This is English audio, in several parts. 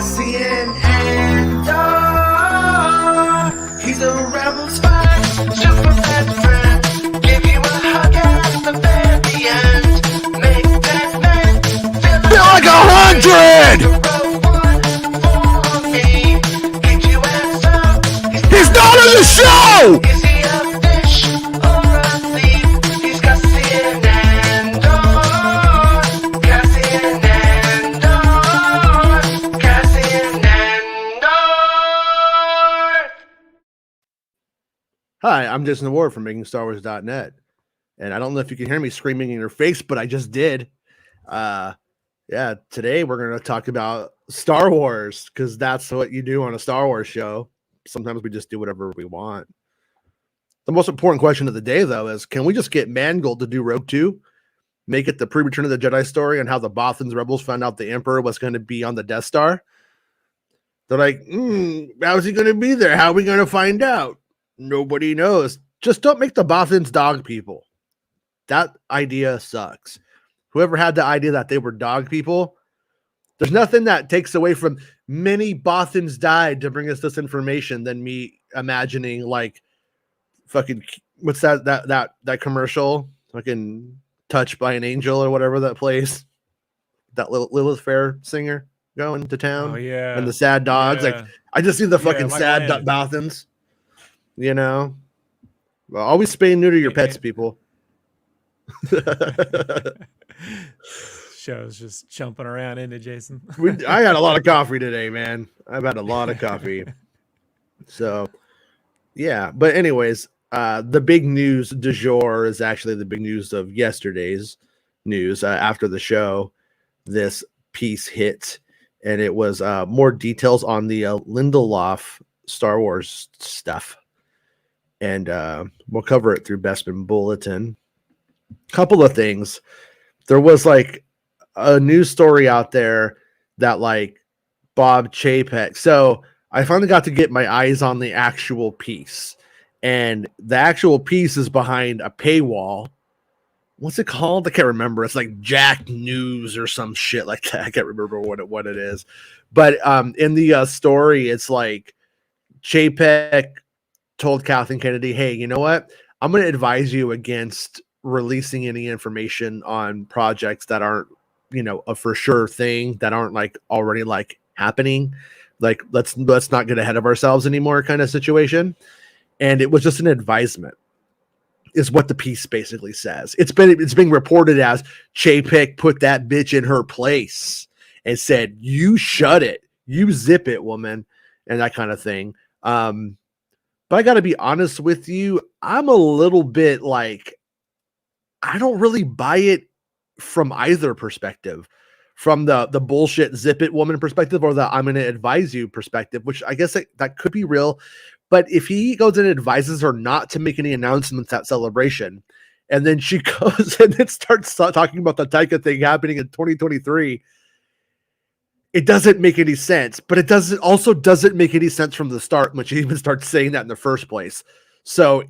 Cassian Andor. He's a rebel spy, super bad friend. Give you a hug at the very end. Make that man feel like 100. He's not on the show! Is he a fish or a thief? He's Cassian Andor. Cassian Andor. Cassian Andor. Hi, I'm Jason Ward from MakingStarWars.net. And I don't know if you can hear me screaming in your face, but I just did. Yeah, today we're going to talk about Star Wars, because that's what you do on a Star Wars show. Sometimes we just do whatever we want. The most important question of the day, though, is can we just get Mangold to do Rogue 2? Make it the pre-Return of the Jedi story on how the Bothan's rebels found out the Emperor was going to be on the Death Star? They're like, how's he going to be there? How are we going to find out? Nobody knows. Just don't make the Bothans dog people. That idea sucks. Whoever had the idea that they were dog people, there's nothing that takes away from many Bothans died to bring us this information than me imagining like fucking what's that commercial, fucking Touched by an Angel or whatever that plays, that Lilith Fair singer going to town. Oh yeah, and the sad dogs. Yeah. Like I just see the fucking sad Bothans. You know, well, always spay and neuter your pets, people. Show's just jumping around into Jason. I had a lot of coffee today, man. I've had a lot of coffee. So, yeah. But anyways, the big news du jour is actually the big news of yesterday's news. After the show, this piece hit, and it was more details on the Lindelof Star Wars stuff. And we'll cover it through Bestman Bulletin. Couple of things. There was like a news story out there that like Bob Chapek. So I finally got to get my eyes on the actual piece, and the actual piece is behind a paywall. What's it called? I can't remember. It's like Jack News or some shit like that. I can't remember what it is. But in the story, it's like Chapek told Kathleen Kennedy, hey, you know what? I'm going to advise you against releasing any information on projects that aren't, you know, a for sure thing, that aren't like already like happening. Like let's not get ahead of ourselves anymore kind of situation. And it was just an advisement is what the piece basically says. It's being reported as Chapek put that bitch in her place and said, you shut it, you zip it, woman, and that kind of thing. But I got to be honest with you. I'm a little bit like, I don't really buy it from either perspective, from the bullshit zip it woman perspective or the I'm going to advise you perspective, which I guess that could be real. But if he goes and advises her not to make any announcements at Celebration, and then she goes and then starts talking about the Taika thing happening in 2023, it doesn't make any sense. But it doesn't make any sense from the start when she even starts saying that in the first place. So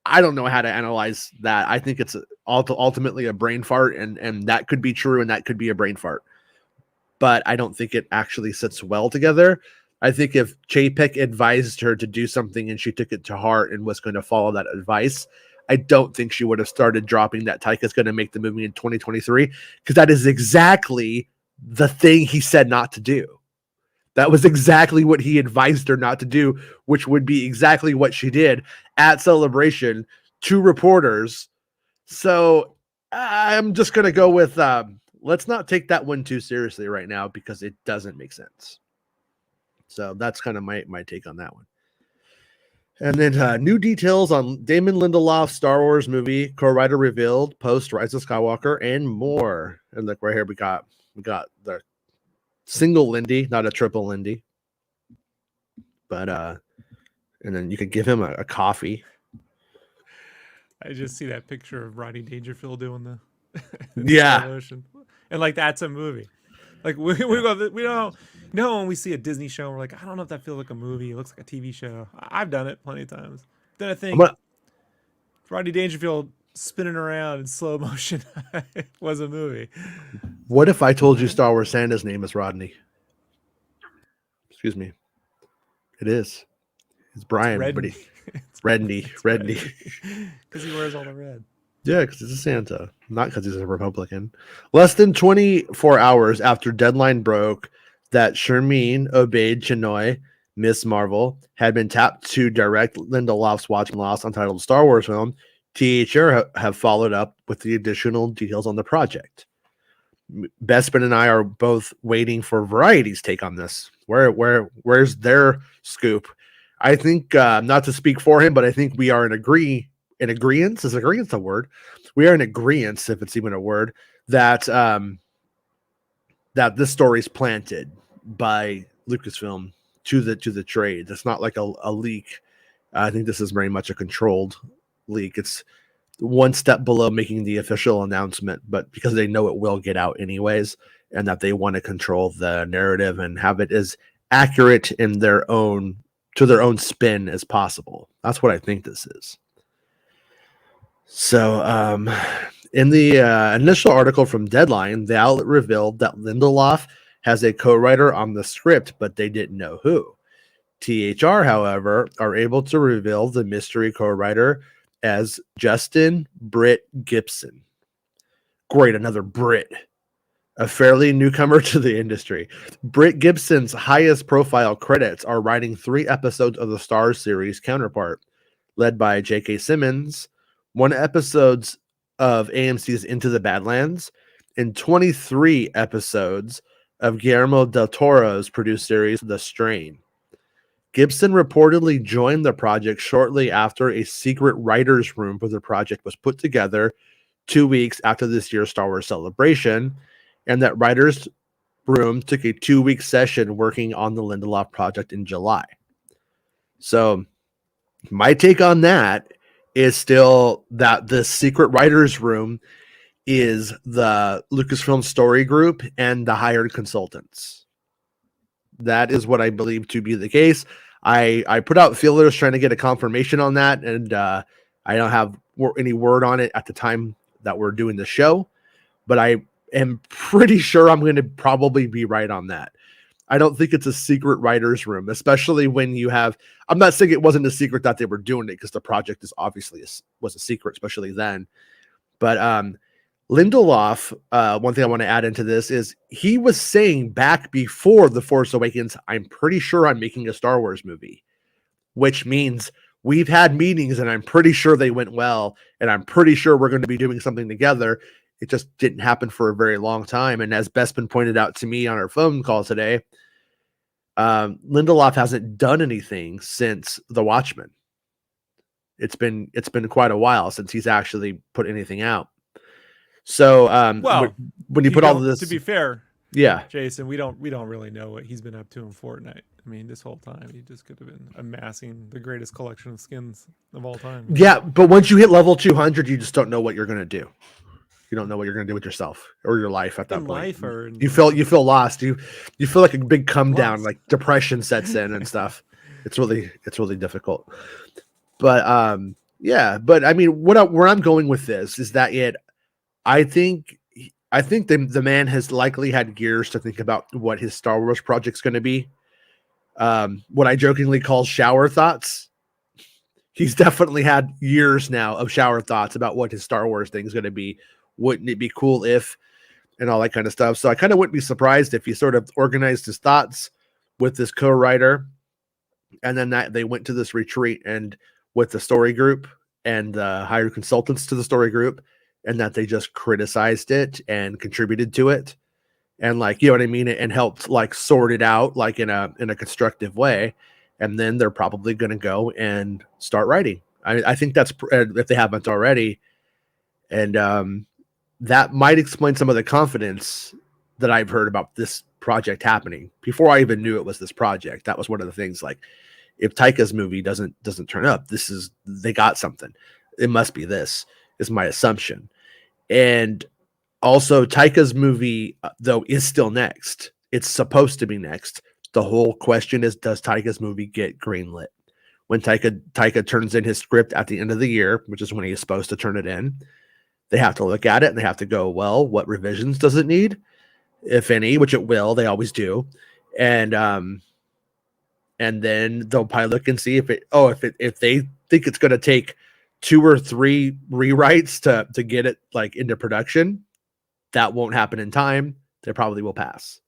I don't know how to analyze that. I think it's ultimately a brain fart, and that could be true, and that could be a brain fart. But I don't think it actually sits well together. I think if Chapek advised her to do something and she took it to heart and was going to follow that advice, I don't think she would have started dropping that Taika's going to make the movie in 2023, because that is exactly the thing he said not to do. That was exactly what he advised her not to do, which would be exactly what she did at Celebration to reporters. So I'm just going to go with, let's not take that one too seriously right now, because it doesn't make sense. So that's kind of my take on that one. And then new details on Damon Lindelof's Star Wars movie, co-writer revealed, post Rise of Skywalker, and more. And look right here, we got the single Lindy, not a triple Lindy. But and then you could give him a coffee. I just see that picture of Rodney Dangerfield doing the yeah, motion. And like that's a movie. Like we don't know when we see a Disney show, we're like, I don't know if that feels like a movie. It looks like a TV show. I've done it plenty of times. Then I think Rodney Dangerfield spinning around in slow motion was a movie. What if I told you Star Wars Santa's name is Rodney? Excuse me. It is. It's Brian, but Redney. Redney. Because he wears all the red. Yeah, because he's a Santa, not because he's a Republican. Less than 24 hours after deadline broke that Shermeen Obaid Chinoy, Miss Marvel, had been tapped to direct Lindelof's Watchmen Lost untitled Star Wars film, THR have followed up with the additional details on the project. Bespin and I are both waiting for Variety's take on this. Where's their scoop? I think, not to speak for him, but I think we are in agreement. Is agreement a word? We are in agreement, if it's even a word, that that this story is planted by Lucasfilm to the trade. It's not like a leak. I think this is very much a controlled leak. It's one step below making the official announcement, but because they know it will get out anyways, and that they want to control the narrative and have it as accurate in their own spin as possible. That's what I think this is. So, in the initial article from Deadline, the outlet revealed that Lindelof has a co-writer on the script, but they didn't know who. THR, however, are able to reveal the mystery co-writer as Justin Britt Gibson. Great, another Brit. A fairly newcomer to the industry. Britt Gibson's highest profile credits are writing 3 episodes of the Starz series counterpart, led by J.K. Simmons, 1 episodes of AMC's Into the Badlands, and 23 episodes of Guillermo del Toro's produced series The Strain. Gibson reportedly joined the project shortly after a secret writer's room for the project was put together 2 weeks after this year's Star Wars Celebration, and that writer's room took a 2-week session working on the Lindelof project in July. So my take on that is still that the secret writer's room is the Lucasfilm story group and the hired consultants. That is what I believe to be the case. I put out feelers trying to get a confirmation on that, and I don't have any word on it at the time that we're doing the show, but I am pretty sure I'm going to probably be right on that. I don't think it's a secret writer's room, especially when you have, I'm not saying it wasn't a secret that they were doing it, because the project is obviously was a secret, especially then. But Lindelof, one thing I want to add into this is he was saying back before The Force Awakens, I'm pretty sure I'm making a Star Wars movie, which means we've had meetings and I'm pretty sure they went well, and I'm pretty sure we're going to be doing something together. It just didn't happen for a very long time. And as Bespin pointed out to me on our phone call today, Lindelof hasn't done anything since The Watchmen. It's been quite a while since he's actually put anything out. So when you put all of this, to be fair, yeah, Jason, we don't really know what he's been up to in Fortnite. I mean, this whole time he just could have been amassing the greatest collection of skins of all time. Yeah, but once you hit level 200, you just don't know what you're going to do. You don't know what you're going to do with yourself or your life at that point. You feel lost. You feel like a big come down, like depression sets in and stuff. It's really difficult. But yeah. But I mean, where I'm going with this is that I think the man has likely had years to think about what his Star Wars project's going to be. What I jokingly call shower thoughts. He's definitely had years now of shower thoughts about what his Star Wars thing is going to be. Wouldn't it be cool if, and all that kind of stuff. So I kind of wouldn't be surprised if he sort of organized his thoughts with this co-writer, and then that they went to this retreat and with the story group and hired consultants to the story group, and that they just criticized it and contributed to it. And like, you know what I mean? And helped like sort it out like in a constructive way. And then they're probably going to go and start writing. I think that's if they haven't already. And that might explain some of the confidence that I've heard about this project happening before I even knew it was this project. That was one of the things, like, if Taika's movie doesn't turn up, they got something. It must be this, is my assumption. And also Taika's movie, though, is still next. It's supposed to be next. The whole question is, does Taika's movie get greenlit? When Taika turns in his script at the end of the year, which is when he is supposed to turn it in, they have to look at it and they have to go, well, what revisions does it need? If any, which it will, they always do. And and then they'll probably look and see if they think it's going to take 2 or 3 rewrites to get it like into production, that won't happen in time. They probably will pass.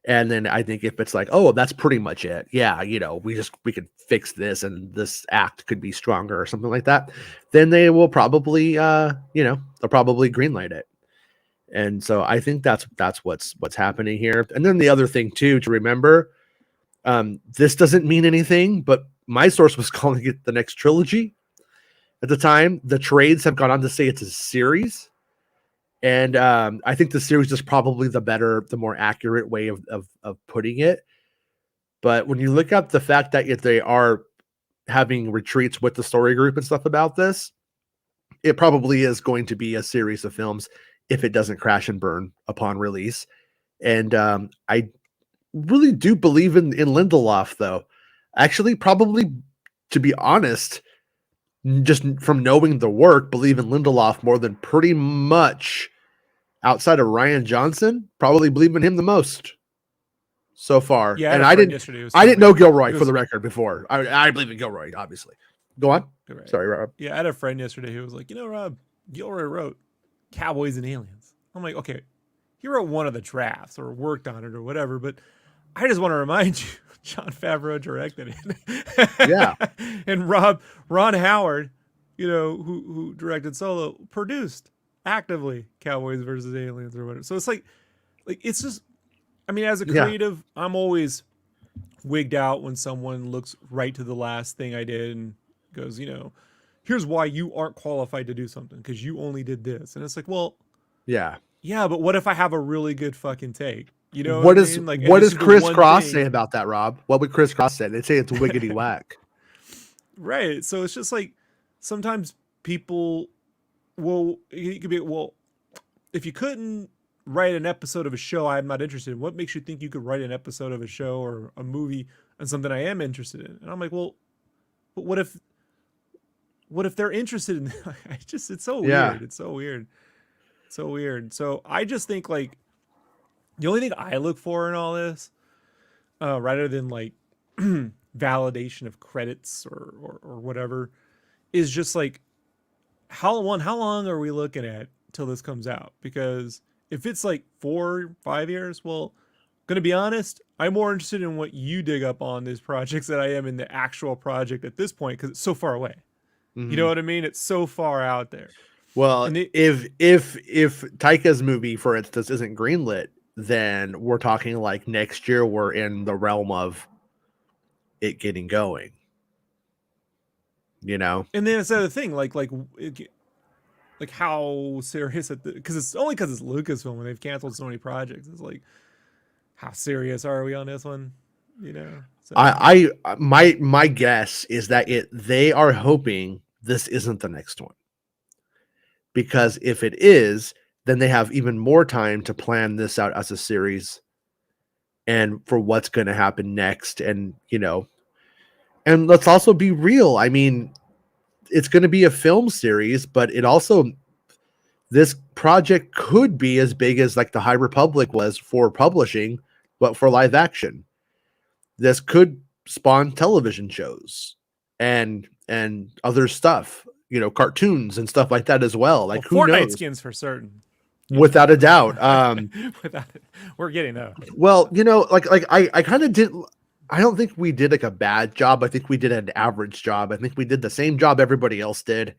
And then I think if it's like, oh, that's pretty much it. Yeah, we could fix this and this act could be stronger or something like that. Then they will probably, they'll probably greenlight it. And so I think that's what's happening here. And then the other thing too to remember, this doesn't mean anything, but my source was calling it the next trilogy at the time. The trades have gone on to say it's a series. And I think the series is probably the more accurate way of putting it. But when you look at the fact that if they are having retreats with the story group and stuff about this, it probably is going to be a series of films if it doesn't crash and burn upon release. And I really do believe in Lindelof, though. Actually, probably, to be honest, just from knowing the work, believe in Lindelof more than pretty much outside of Rian Johnson. Probably believe in him the most so far. Yeah, and I didn't know Gilroy for the record before. I believe in Gilroy, obviously. Go on. Right. Sorry, Rob. Yeah, I had a friend yesterday who was like, Rob, Gilroy wrote Cowboys and Aliens. I'm like, okay, he wrote one of the drafts or worked on it or whatever, but I just want to remind you, Jon Favreau directed it. Yeah. And Ron Howard, who directed Solo, produced actively Cowboys versus Aliens or whatever. So it's like it's just, I mean, as a creative, I'm always wigged out when someone looks right to the last thing I did and goes, here's why you aren't qualified to do something because you only did this. And it's like, well, yeah, but what if I have a really good fucking take? What does Chris Cross say about that, Rob? What would Chris Cross say? They'd say it's wiggity whack. Right. So it's just like sometimes people it could be, if you couldn't write an episode of a show I'm not interested in, what makes you think you could write an episode of a show or a movie on something I am interested in? And I'm like, well, but what if they're interested in it's so weird. It's so weird. So weird. So I just think like the only thing I look for in all this, rather than like validation of credits or whatever, is just like how long are we looking at till this comes out? Because if it's like 4-5 years, well, gonna be honest, I'm more interested in what you dig up on these projects than I am in the actual project at this point because it's so far away. Mm-hmm. You know what I mean? It's so far out there. Well, if Taika's movie, for instance, isn't greenlit, then we're talking like next year we're in the realm of it getting going. And then it's the other thing, like how serious because it's only because it's Lucasfilm and they've canceled so many projects. It's like, how serious are we on this one? So. My guess is that they are hoping this isn't the next one. Because if it is, then they have even more time to plan this out as a series and for what's going to happen next. And, and let's also be real. I mean, it's going to be a film series, but this project could be as big as like the High Republic was for publishing, but for live action. This could spawn television shows and other stuff. Cartoons and stuff like that as well. Like who Fortnite knows? Skins for certain. Without a doubt. We're getting those. Well, I kind of did. I don't think we did like a bad job. I think we did an average job. I think we did the same job everybody else did.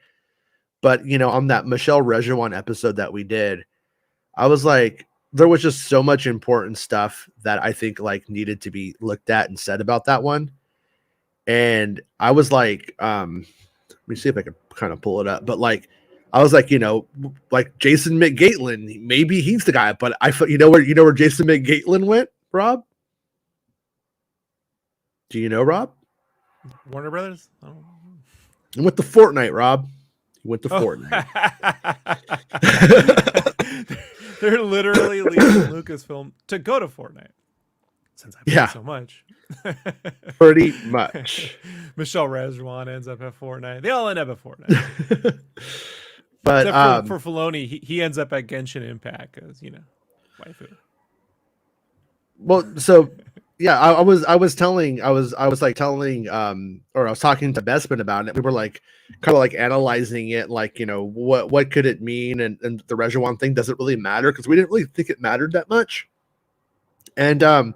But on that Michelle Rejuan episode that we did, I was like, there was just so much important stuff that I think like needed to be looked at and said about that one. And I was like, let me see if I can kind of pull it up. But like, I was like, like Jason McGatelin, maybe he's the guy. But I thought, where Jason McGatelin went, Rob? Do you know, Rob? Warner Brothers? He went to Fortnite, Rob. He went to Fortnite. They're literally leaving Lucasfilm to go to Fortnite. Since I play so much. Pretty much. Michelle Rejuan ends up at Fortnite. They all end up at Fortnite. But except for Filoni, he ends up at Genshin Impact because, waifu. Well, so yeah, I was telling I was like telling or I was talking to Bespin about it. We were like kind of like analyzing it, like, you know, what could it mean, and the Rejuan thing doesn't really matter because we didn't really think it mattered that much. And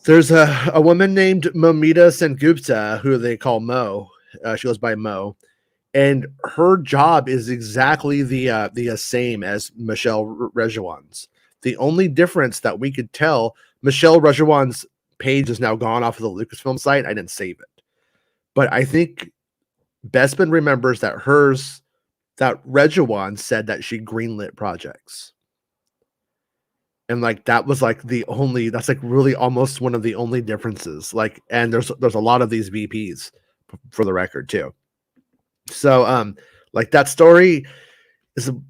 there's a woman named Momita Sengupta who they call Mo. She goes by Mo, and her job is exactly the same as Michelle Rejuan's. The only difference that we could tell, Michelle Rejuan's page is now gone off of the Lucasfilm site. I didn't save it, but I think Bespin remembers that that Rejuan said that she greenlit projects. And like that was like that's like really almost one of the only differences. Like, and there's a lot of these VPs for the record too. So like that story is a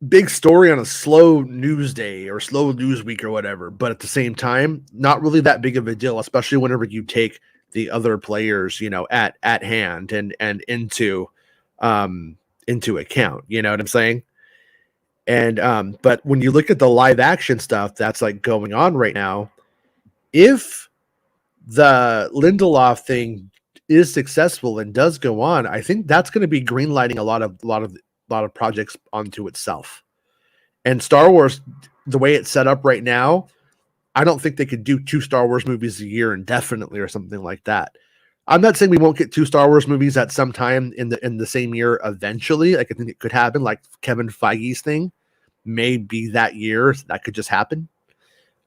big story on a slow news day or slow news week or whatever, but at the same time, not really that big of a deal, especially whenever you take the other players, you know, at hand and into account. You know what I'm saying? And but when you look at the live action stuff that's like going on right now, if the Lindelof thing is successful and does go on, I think that's going to be greenlighting a lot of projects onto itself. And Star Wars, the way it's set up right now, I don't think they could do 2 Star Wars movies a year indefinitely or something like that. I'm not saying we won't get 2 Star Wars movies at some time in the same year eventually. Like I think it could happen, like Kevin Feige's thing. Maybe that year that could just happen.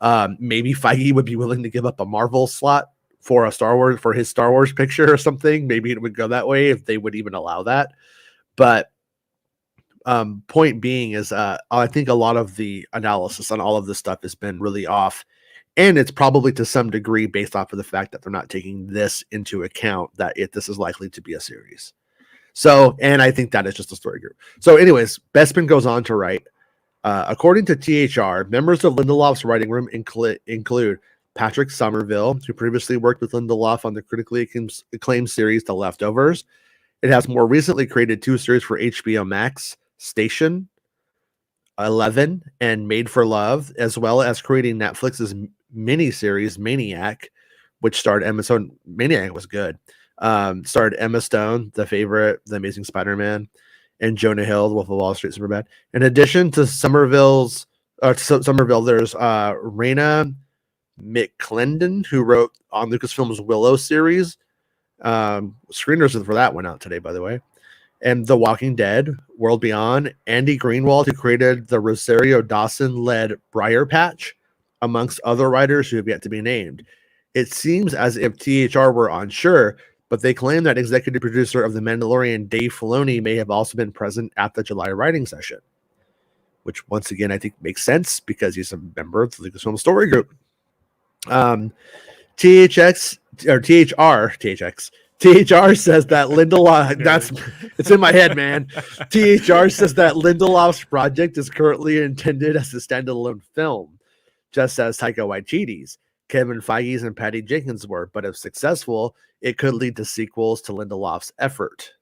Maybe Feige would be willing to give up a Marvel slot for his Star Wars picture or something. Maybe it would go that way if they would even allow that. But point being is, I think a lot of the analysis on all of this stuff has been really off, and it's probably to some degree based off of the fact that they're not taking this into account, that this is likely to be a series. So, and I think that is just a story group. So, anyways, Bespin goes on to write. According to THR, members of Lindelof's writing room include Patrick Somerville, who previously worked with Lindelof on the critically acclaimed series The Leftovers. It has more recently created 2 series for HBO Max, Station 11 and Made for Love, as well as creating Netflix's miniseries Maniac, which starred Emma Stone. Maniac was good. Starred Emma Stone, The Favorite, The Amazing Spider-Man, and Jonah Hill, The Wolf of Wall Street, Superbad. In addition to Somerville, there's Raina McClendon, who wrote on Lucasfilm's Willow series. Screeners for that went out today, by the way. And The Walking Dead, World Beyond, Andy Greenwald, who created the Rosario Dawson-led Briar Patch, amongst other writers who have yet to be named. It seems as if THR were unsure, but they claim that executive producer of The Mandalorian, Dave Filoni, may have also been present at the July writing session, which once again I think makes sense because he's a member of the Lucasfilm Story Group. THR says that Lindelof, it's in my head, man. THR says that Lindelof's project is currently intended as a standalone film, just as Taika Waititi's, Kevin Feige's, and Patty Jenkins were, but if successful, it could lead to sequels to Lindelof's effort.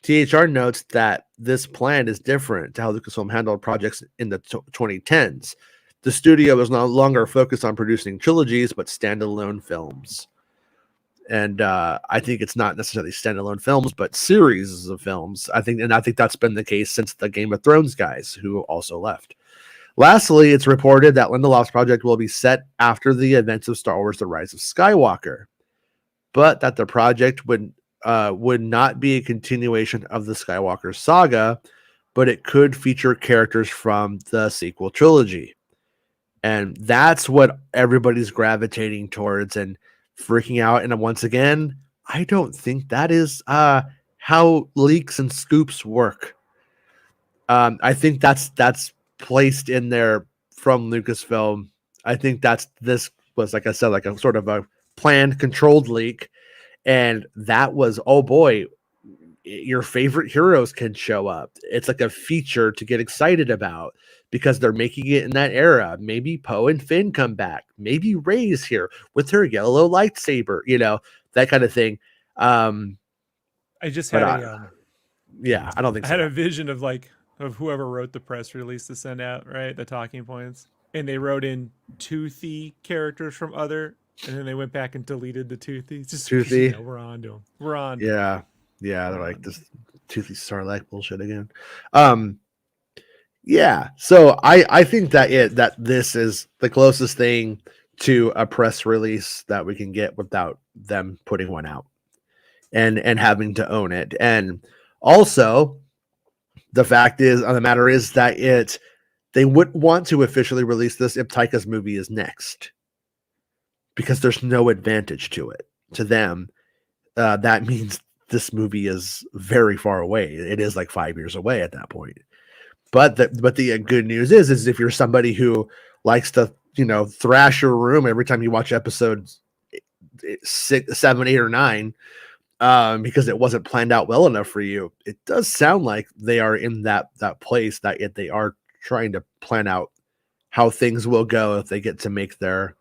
THR notes that this plan is different to how Lucasfilm handled projects in the 2010s. The studio is no longer focused on producing trilogies, but standalone films. And I think it's not necessarily standalone films, but series of films. I think that's been the case since the Game of Thrones guys, who also left. Lastly, it's reported that Lindelof's project will be set after the events of Star Wars: The Rise of Skywalker, but that the project would not be a continuation of the Skywalker saga, but it could feature characters from the sequel trilogy. And that's what everybody's gravitating towards and freaking out. And once again, I don't think that is how leaks and scoops work. I think that's placed in there from Lucasfilm. I think this was, like I said, like a sort of a planned, controlled leak. And that was, oh boy, your favorite heroes can show up. It's like a feature to get excited about because they're making it in that era. Maybe Poe and Finn come back. Maybe Rey's here with her yellow lightsaber, that kind of thing. I just had I don't think I so. had a vision of whoever wrote the press release to send out, right? The talking points. and they wrote in toothy characters from other, and then they went back and deleted the toothy. Just 'cause, Toothy. we're on to them. We're on. Yeah. They're We're like on. this toothy Sarlacc bullshit again. Yeah. So I think that this is the closest thing to a press release that we can get without them putting one out and having to own it. And also the fact is on the matter is that they wouldn't want to officially release this if Taika's movie is next, because there's no advantage to it to them. That means this movie is very far away. It is like 5 years away at that point. But the good news is if you're somebody who likes to thrash your room every time you watch episodes 6, 7, 8, or 9, because it wasn't planned out well enough for you, it does sound like they are in that place that they are trying to plan out how things will go if they get to make their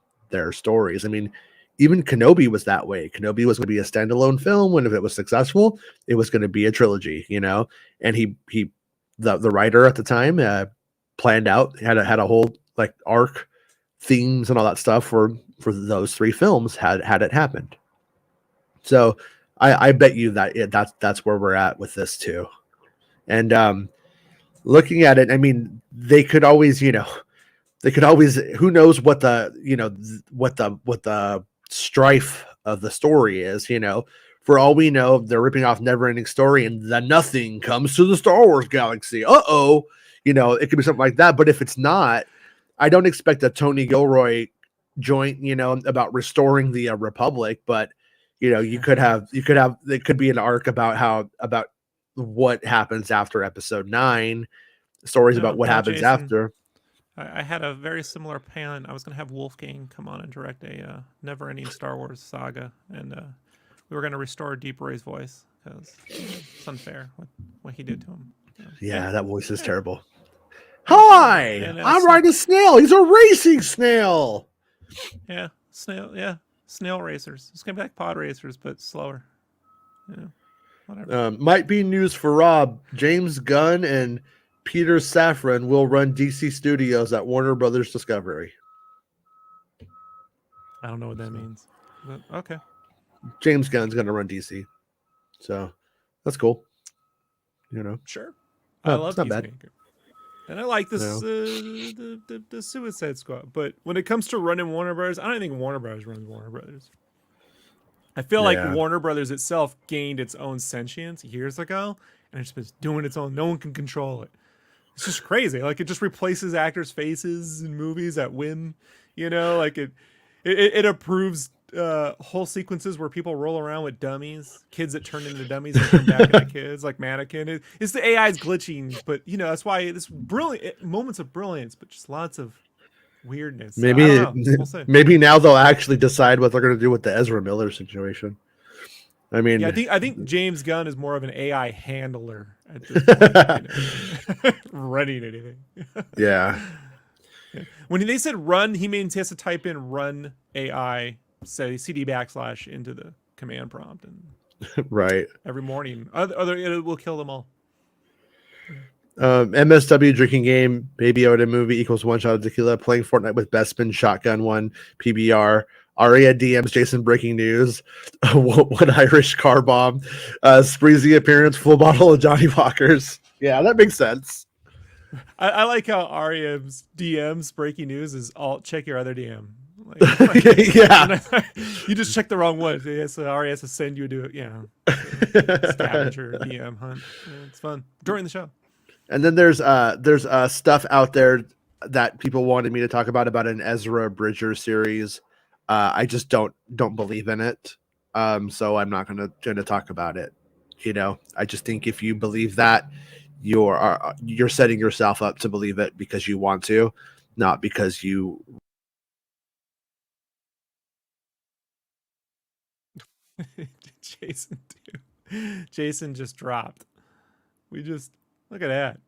stories. I mean, even Kenobi was that way. Kenobi was going to be a standalone film. When if it was successful, it was going to be a trilogy, and the writer at the time planned out, had a whole like arc, themes and all that stuff for those 3 films had it happened. So I bet you that's where we're at with this too. And looking at it, I mean, they could always, who knows what the strife of the story is, for all we know, they're ripping off Neverending Story and the nothing comes to the Star Wars galaxy. It could be something like that. But if it's not, I don't expect a Tony Gilroy joint, about restoring the Republic. But it could be an arc about what happens after Episode 9, stories about what happens Jason, after. I had a very similar plan. I was going to have Wolfgang come on and direct a never-ending Star Wars saga, and we were going to restore Deep Ray's voice because it's unfair what he did to him. Yeah, that voice is terrible. Hi, And, I'm riding a snail. He's a racing snail. Yeah, snail racers. It's going to be like pod racers, but slower. Whatever. Might be news for Rob. James Gunn and Peter Safran will run DC Studios at Warner Brothers Discovery. I don't know what that means. But okay. James Gunn's going to run DC. So that's cool. Sure. No, I love it's not bad. Peacemaker. And I like this the Suicide Squad. But when it comes to running Warner Brothers, I don't think Warner Brothers runs Warner Brothers. I feel like Warner Brothers itself gained its own sentience years ago, and it's been doing its own. No one can control it. It's just crazy. Like, it just replaces actors' faces in movies at whim. Like it approves whole sequences where people roll around with dummies, kids that turn into dummies and turn back into kids, like Mannequin. It's the AI's glitching, but that's why this brilliant moments of brilliance, but just lots of weirdness. Maybe We'll see. maybe now they'll actually decide what they're going to do with the Ezra Miller situation. I mean, Yeah, I think James Gunn is more of an AI handler at this point, running anything. Yeah. When they said run, he means he has to type in run AI, say CD / into the command prompt, and Right. every morning, other it will kill them all. MSW drinking game, Baby Yoda movie equals 1 shot of tequila, playing Fortnite with Bespin, Shotgun 1, PBR. Aria DMs Jason breaking news. One Irish car bomb. Spreezy appearance, full bottle of Johnny Walkers. Yeah, that makes sense. I like how Aria's DMs breaking news is all check your other DM. Yeah. You just checked the wrong one. So Aria has to send you to scavenger DM hunt. Yeah, it's fun during the show. And then there's stuff out there that people wanted me to talk about an Ezra Bridger series. I just don't believe in it. So I'm not gonna talk about it. I just think if you believe that, you're setting yourself up to believe it because you want to, not because you. Jason just dropped. We just look at that.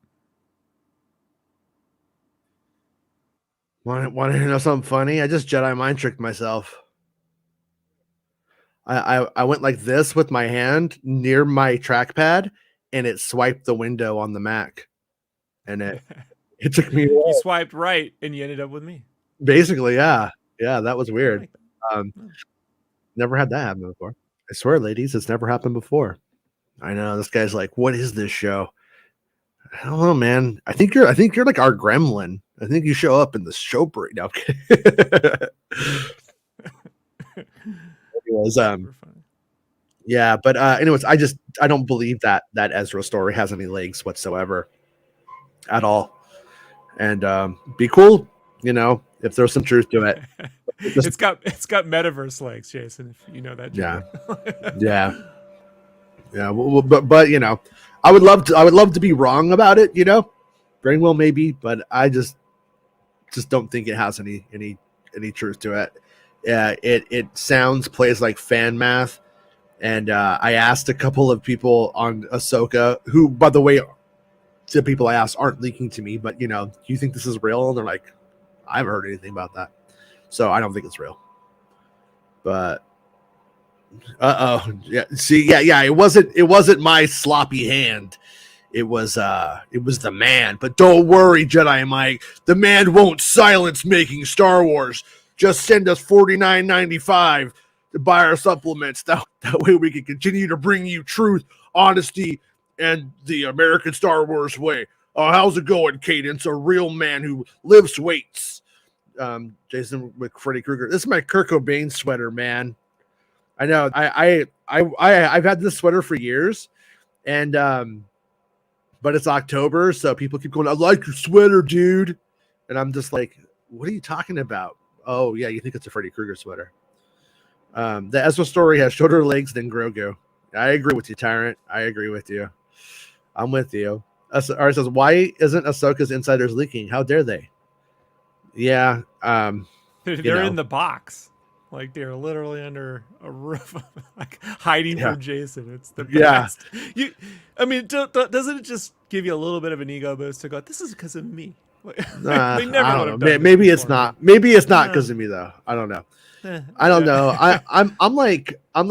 Want to know something funny? I just Jedi mind tricked myself. I went like this with my hand near my trackpad, and it swiped the window on the Mac, and It took me You swiped right and you ended up with me. basically, yeah. Yeah, that was I weird. like that. Um, never had that happen before. I swear, ladies, it's never happened before. I know this guy's like, what is this show? I don't know, man. I think you're like our gremlin. I think you show up in the show break. No, I'm kidding. Anyways, Super funny. yeah, but anyways, I don't believe that Ezra story has any legs whatsoever at all. And be cool, if there's some truth to it. It's got metaverse legs, Jason, if you know that Yeah. joke. Yeah. Yeah, but I would love to be wrong about it, Brainwell maybe, but I just don't think it has any truth to it. It plays like fan math. And I asked a couple of people on Ahsoka, who, by the way, the people I asked aren't leaking to me, but do you think this is real? And they're like, I haven't heard anything about that, so I don't think it's real. But yeah, see, yeah, it wasn't my sloppy hand. It was the man. But don't worry, Jedi Mike, the man won't silence Making Star Wars. Just send us $49.95 to buy our supplements. That way we can continue to bring you truth, honesty, and the American Star Wars way. How's it going, Cadence? A real man who lifts weights. Jason with Freddy Krueger. This is my Kurt Cobain sweater, man. I know. I've had this sweater for years, and but it's October, so people keep going, I like your sweater, dude. And I'm just like, what are you talking about? Oh, yeah, you think it's a Freddy Krueger sweater. The Ezra story has shorter legs than Grogu. I agree with you, Tyrant. I agree with you. I'm with you. Art says, why isn't Ahsoka's insiders leaking? How dare they? Yeah. They're in the box. Like they're literally under a roof, like hiding from Jason. It's the best. I mean, doesn't it just give you a little bit of an ego boost to go, this is because of me? They never would have done maybe it's not. Maybe it's not because of me though. I don't know. I don't know. I'm like I'm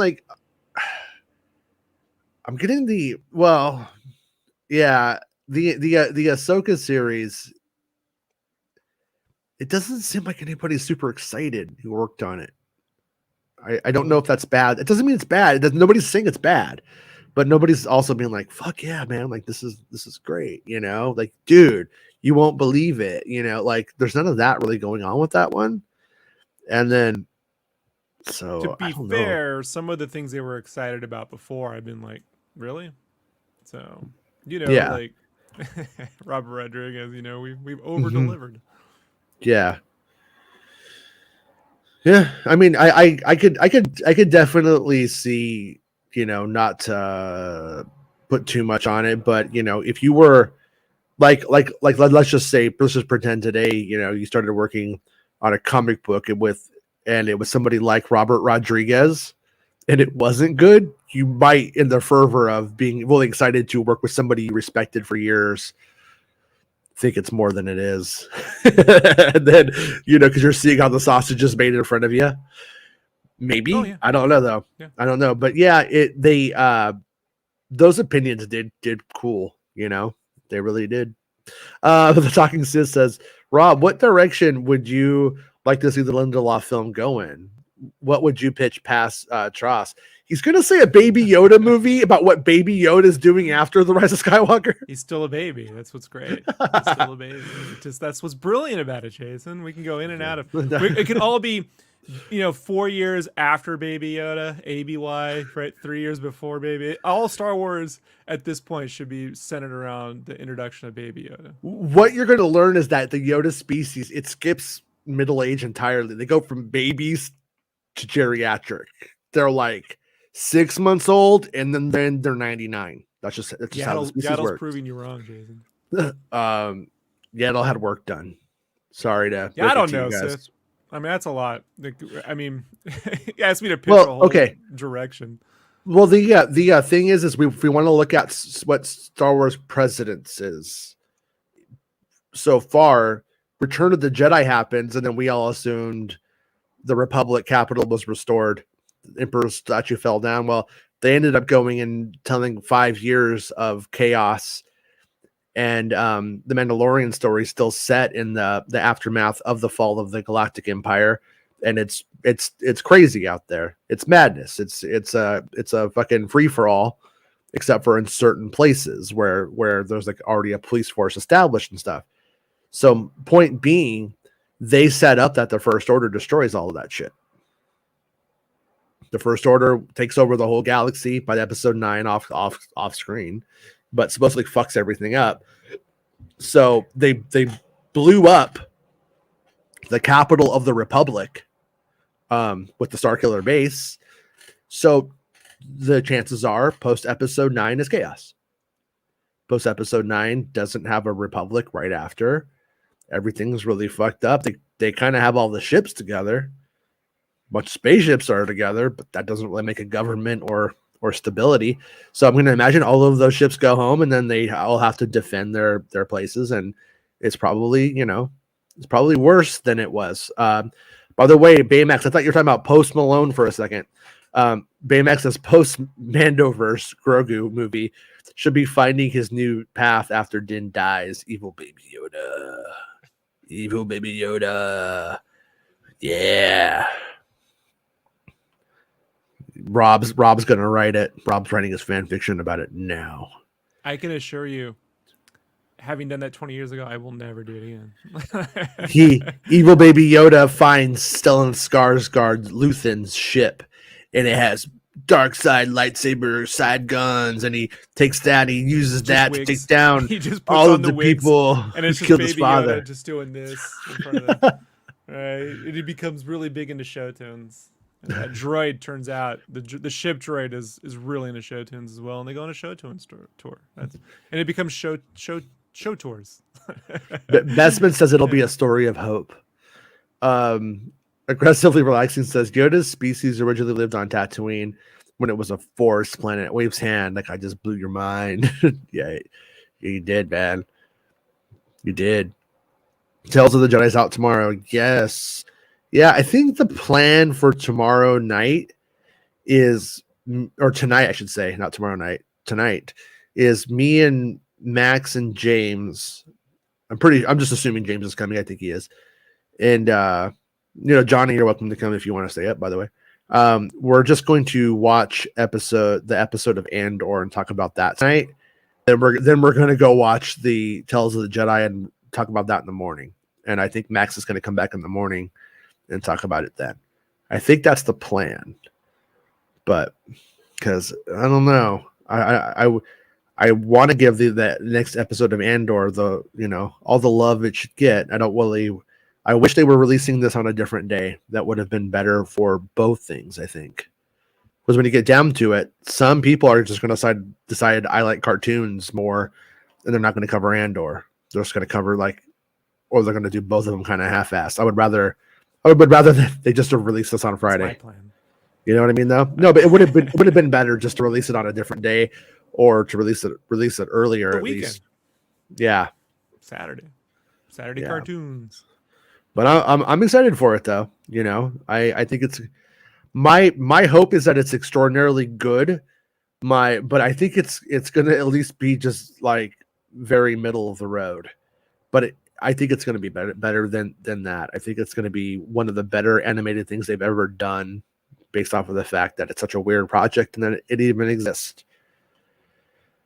getting the Ahsoka series. It doesn't seem like anybody's super excited who worked on it. I don't know if that's bad. It doesn't mean it's bad. Nobody's saying it's bad, but nobody's also being like, fuck yeah, man. Like this is great. Like, dude, you won't believe it. Like there's none of that really going on with that one. And then, so to be fair, some of the things they were excited about before, I've been like, really? So, like Robert Rodriguez, we've over delivered. Yeah. Yeah, I mean, I could definitely see, not to put too much on it, but if you were like let's just pretend today, you started working on a comic book and it was somebody like Robert Rodriguez, and it wasn't good, you might, in the fervor of being really excited to work with somebody you respected for years, think it's more than it is. And then because you're seeing how the sausage is made in front of you, maybe. I don't know though. I don't know, but yeah, those opinions did cool. They really did. The Talking Sis says, Rob, what direction would you like to see the Lindelof film go in? What would you pitch past Tross? He's going to say a Baby Yoda movie about what Baby Yoda is doing after The Rise of Skywalker. He's still a baby. That's what's great. He's still a baby. That's what's brilliant about it, Jason. We can go in and out of it. Can all be, 4 years after Baby Yoda, ABY, right? 3 years before Baby. All Star Wars at this point should be centered around the introduction of Baby Yoda. What you're going to learn is that the Yoda species, it skips middle age entirely. They go from babies to geriatric. They're like 6 months old, and then they're 99. That's just how the species works. Proving you wrong, Jason. Yaddle had work done. Sorry to. Yeah, I don't know, sis. I mean, that's a lot. I mean, you asked me to pick a whole direction. Well, the thing is if we want to look at what Star Wars precedence is, so far, Return of the Jedi happens, and then we all assumed the Republic capital was restored. The Emperor's statue fell down. Well, they ended up going and telling 5 years of chaos and the Mandalorian story is still set in the aftermath of the fall of the Galactic Empire, and it's crazy out there. It's madness. It's a fucking free for all, except for in certain places where there's like already a police force established and stuff. So point being, they set up that the First Order destroys all of that shit. The First Order takes over the whole galaxy by episode 9 off screen, but supposedly fucks everything up. So they blew up the capital of the Republic with the Starkiller base. So the chances are post episode 9 is chaos. Post episode 9 doesn't have a Republic right after. Everything's really fucked up. They kind of have all the ships together. Bunch of spaceships are together, but that doesn't really make a government or stability. So I'm going to imagine all of those ships go home, and then they all have to defend their places, and it's probably it's probably worse than it was. By the way, Baymax, I thought you were talking about Post Malone for a second. Baymax's post Mandoverse Grogu movie should be finding his new path after Din dies. Evil baby Yoda. Evil baby Yoda. Yeah. Rob's gonna write it. Rob's writing his fan fiction about it now. I can assure you, having done that 20 years ago, I will never do it again. Evil baby Yoda finds Stellan Skarsgård Luthen's ship, and it has dark side lightsaber side guns, and he takes that, he uses that to take down all of the people and it's who just killed baby his father. Yoda just doing this in front of them. Right? And he becomes really big into show tunes. And that droid turns out the ship droid is really into show tunes as well, and they go on a show tunes tour. And it becomes show tours. Bestman says it'll be a story of hope. Aggressively Relaxing says Yoda's species originally lived on Tatooine when it was a forest planet. Waves hand, like I just blew your mind. Yeah, you did, man. You did. Tales of the Jedi's out tomorrow. Yes. Yeah, I think the plan for tomorrow night is, or tonight, I should say, not tomorrow night, tonight, is me and Max and James. I'm just assuming James is coming. I think he is. And, Johnny, you're welcome to come if you want to stay up, by the way. We're just going to watch the episode of Andor and talk about that tonight. Then we're going to go watch the Tales of the Jedi and talk about that in the morning. And I think Max is going to come back in the morning and talk about it then. I think that's the plan. But because I don't know, I want to give that next episode of Andor all the love it should get. I wish they were releasing this on a different day. That would have been better for both things, I think. Because when you get down to it, some people are just going to decide I like cartoons more, and they're not going to cover Andor. They're just going to cover or they're going to do both of them kind of half-assed. I would rather that they just have released this on Friday. That's my plan. You know what I mean, though? No, but it would have been better just to release it on a different day, or to release it earlier at least. Yeah, Saturday yeah. Cartoons. But I'm excited for it, though. I think it's my hope is that it's extraordinarily good. But I think it's gonna at least be just like very middle of the road. But I think it's going to be better than that. I think it's going to be one of the better animated things they've ever done, based off of the fact that it's such a weird project and that it even exists.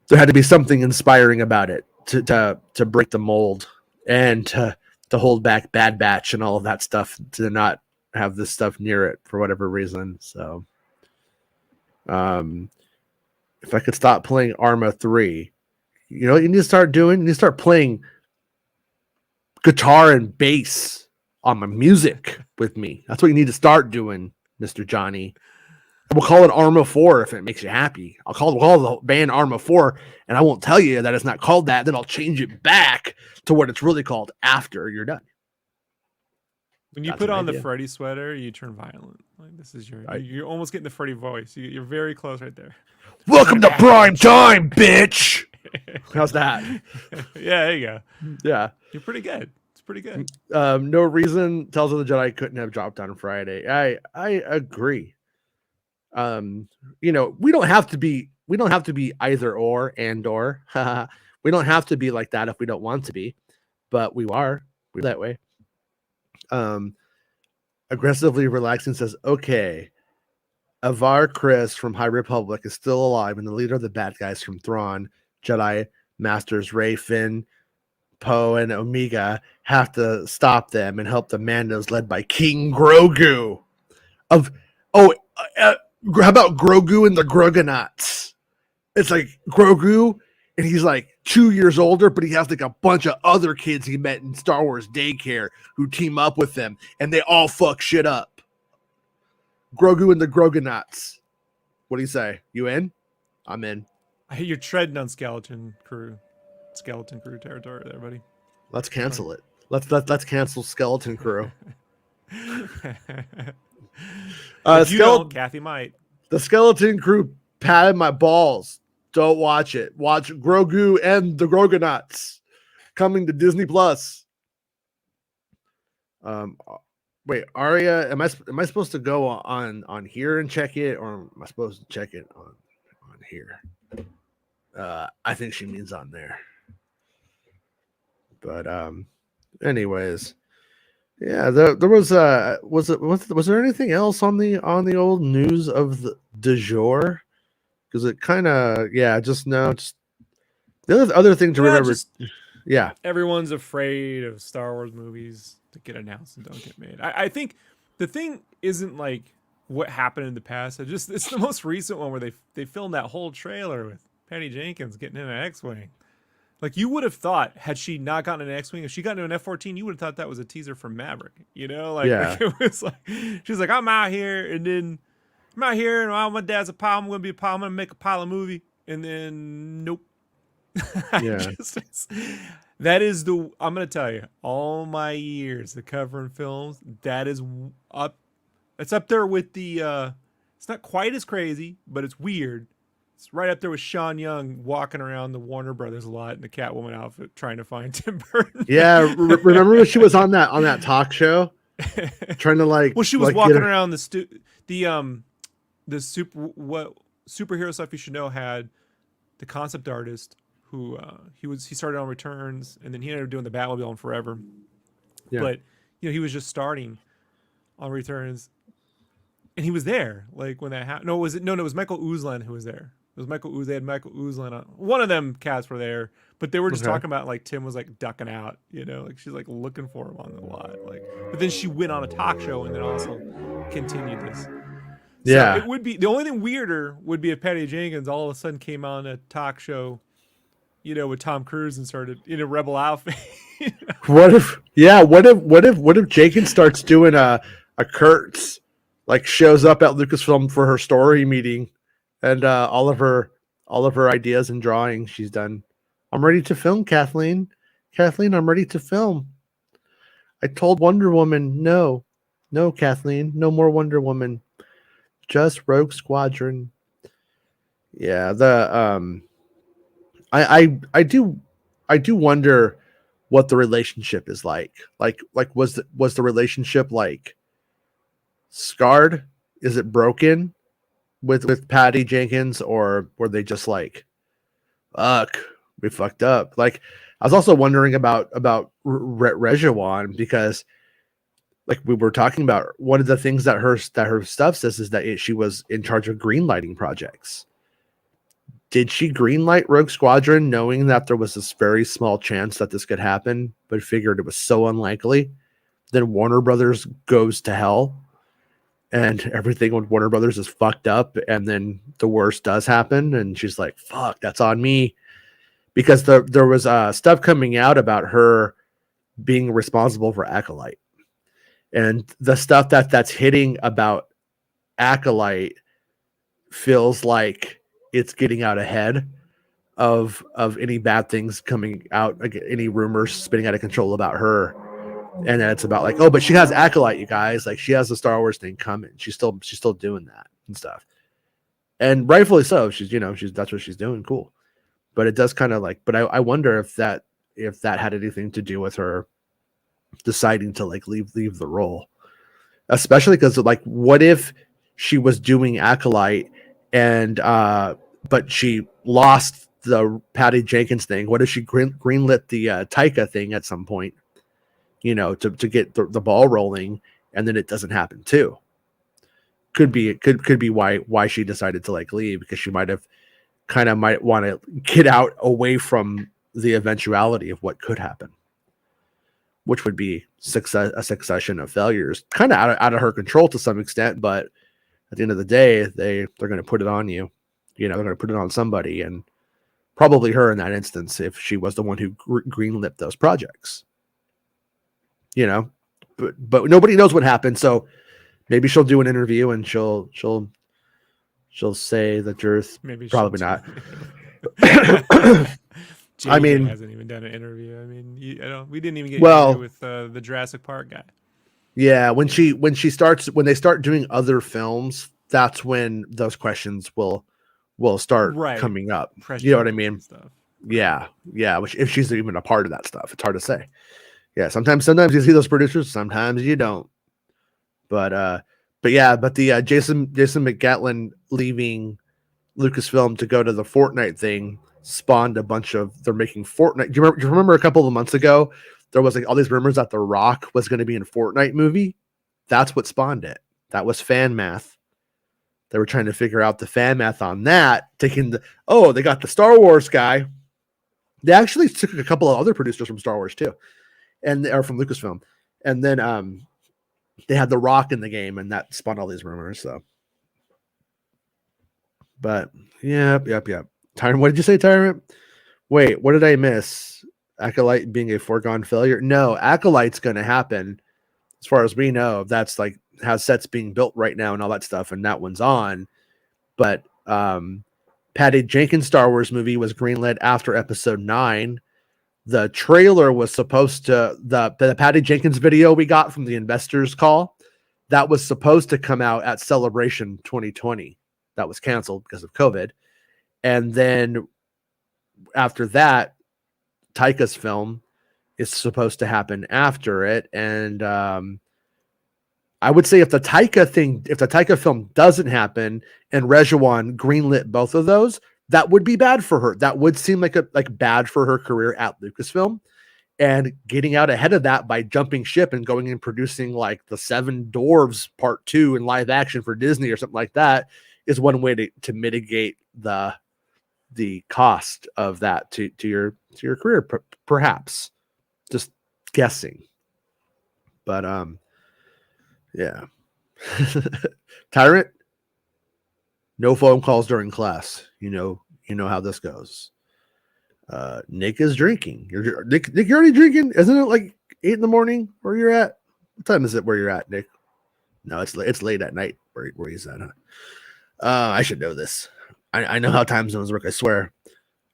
There had to be something inspiring about it to break the mold and to hold back Bad Batch and all of that stuff, to not have this stuff near it for whatever reason. So, if I could stop playing Arma 3, what you need to start doing? You need to start playing guitar and bass on my music with me. That's what you need to start doing, Mr. Johnny. We'll call it Arma 4 if it makes you happy. I'll call the band Arma 4, and I won't tell you that it's not called that. Then I'll change it back to what it's really called after you're done. When you put on the Freddy sweater, you turn violent. Like this is you're almost getting the Freddy voice. You're very close right there. Welcome to prime time, bitch. How's that? Yeah, there you go. Yeah. You're pretty good. It's pretty good. No reason Tales of the Jedi couldn't have dropped on Friday. I agree. We don't have to be either or and or. We don't have to be like that if we don't want to be, but we are. We're that way. Aggressively relaxing says, okay, Avar Chris from High Republic is still alive, and the leader of the bad guys from Thrawn, Jedi Masters Rey, Finn, Poe, and Omega have to stop them and help the Mandos led by King Grogu. How about Grogu and the Grogonauts? It's like Grogu, and he's like 2 years older, but he has like a bunch of other kids he met in Star Wars daycare who team up with him, and they all fuck shit up. Grogu and the Grogonauts. What do you say? You in? I'm in. I hate you're treading on skeleton crew territory there, buddy. Let's cancel it. Let's cancel Skeleton Crew. Kathy might. The Skeleton Crew patted my balls. Don't watch it. Watch Grogu and the Grogonauts coming to Disney Plus. Wait, Aria, am I supposed to go on here and check it, or am I supposed to check it on here? I think she means on there. But anyways, yeah, there was there anything else on the old news of the du jour? Because it kind of just the other thing to remember. Everyone's afraid of Star Wars movies to get announced and don't get made. I think the thing isn't like what happened in the past. It's the most recent one where they filmed that whole trailer with Patty Jenkins getting in an X-Wing. Like, you would have thought, had she not gotten an X-Wing, if she got into an F-14, you would have thought that was a teaser for Maverick. You know, like it was like she's like, I'm out here, and my dad's a pilot. I'm gonna be a pilot. I'm gonna make a pilot movie, and then nope. Yeah. That is I'm gonna tell you, all my years of covering films, that is up. It's up there with the. It's not quite as crazy, but it's weird. It's right up there with Sean Young walking around the Warner Brothers lot in the Catwoman outfit trying to find Tim Burton. Yeah, remember when she was on that talk show, trying to like. Well, she was walking around the superhero stuff you should know had the concept artist who he started on Returns, and then he ended up doing the Batmobile on Forever. Yeah. But he was just starting on Returns, and he was there like when that happened. No, it was Michael Uzlan who was there. It was Michael Uz. They had Michael Uzlan on. One of them cats were there, but they were just talking about like Tim was like ducking out, like she's like looking for him on the lot, like. But then she went on a talk show and then also continued this. So it would be the only thing weirder would be if Patty Jenkins all of a sudden came on a talk show, with Tom Cruise and started in a rebel outfit. What if Jenkins starts doing a Kurtz, like shows up at Lucasfilm for her story meeting, and all of her ideas and drawings she's done. I'm ready to film, Kathleen. Kathleen, I'm ready to film. I told Wonder Woman, no, Kathleen, no more Wonder Woman, just Rogue Squadron. Yeah, I do wonder what the relationship is like. Like was the relationship like scarred? Is it broken with Patty Jenkins, or were they just like, fuck, we fucked up? Like, I was also wondering about Rejuan, because like we were talking about, one of the things that her stuff says is that she was in charge of greenlighting projects. Did she greenlight Rogue Squadron knowing that there was this very small chance that this could happen, but figured it was so unlikely? Then Warner Brothers goes to hell, and everything with Warner Brothers is fucked up, and then the worst does happen, and she's like, fuck, that's on me. Because there was stuff coming out about her being responsible for Acolyte. And the stuff that's hitting about Acolyte feels like it's getting out ahead of any bad things coming out, like any rumors spinning out of control about her. And then it's about like, oh, but she has Acolyte, you guys. Like, she has the Star Wars thing coming. She's still doing that and stuff. And rightfully so. That's what she's doing. Cool. But it does kind of like, but I wonder if that had anything to do with her deciding to like leave the role. Especially because like, what if she was doing Acolyte and but she lost the Patty Jenkins thing? What if she greenlit the Taika thing at some point? You know, to get the ball rolling, and then it doesn't happen too. Could be why she decided to like leave, because she might want to get out away from the eventuality of what could happen, which would be a succession of failures, kind of out of her control to some extent. But at the end of the day, they're going to put it on you. You know, they're going to put it on somebody, and probably her in that instance, if she was the one who greenlit those projects. You know, but nobody knows what happened, so maybe she'll do an interview and she'll say the truth. Maybe probably not. I mean, hasn't even done an interview. I mean, we didn't even get an well, interview with the Jurassic Park guy. Yeah, when they start doing other films, that's when those questions will start coming up. You know what I mean? Stuff. Yeah. Which, if she's even a part of that stuff, it's hard to say. Yeah, sometimes you see those producers, sometimes you don't. But the Jason McGatlin leaving Lucasfilm to go to the Fortnite thing spawned a bunch of, they're making Fortnite. Do you remember a couple of months ago there was like all these rumors that The Rock was going to be in a Fortnite movie? That's what spawned it. That was fan math. They were trying to figure out the fan math on that, taking they got the Star Wars guy. They actually took a couple of other producers from Star Wars too, and or from Lucasfilm, and then they had The Rock in the game, and that spawned all these rumors. So, but yep. Tyrant, what did you say, Tyrant? Wait, what did I miss? Acolyte being a foregone failure? No, Acolyte's going to happen. As far as we know, that's like has sets being built right now and all that stuff, and that one's on. But Patty Jenkins' Star Wars movie was greenlit after Episode 9. The trailer was supposed to the Patty Jenkins video we got from the investors call, that was supposed to come out at Celebration 2020. That was canceled because of COVID. And then after that, Taika's film is supposed to happen after it. And I would say if the Taika film doesn't happen and Rejuan greenlit both of those, that would be bad for her. That would seem like bad for her career at Lucasfilm. And getting out ahead of that by jumping ship and going and producing like the Seven Dwarves Part 2 in live action for Disney or something like that is one way to mitigate the cost of that to your career, perhaps. Just guessing. But yeah. Tyrant, no phone calls during class. You know how this goes. Nick is drinking. Nick, you're already drinking? Isn't it like 8 a.m. where you're at? What time is it where you're at, Nick? No, it's late at night where he's at, huh? I should know this. I know how time zones work, I swear.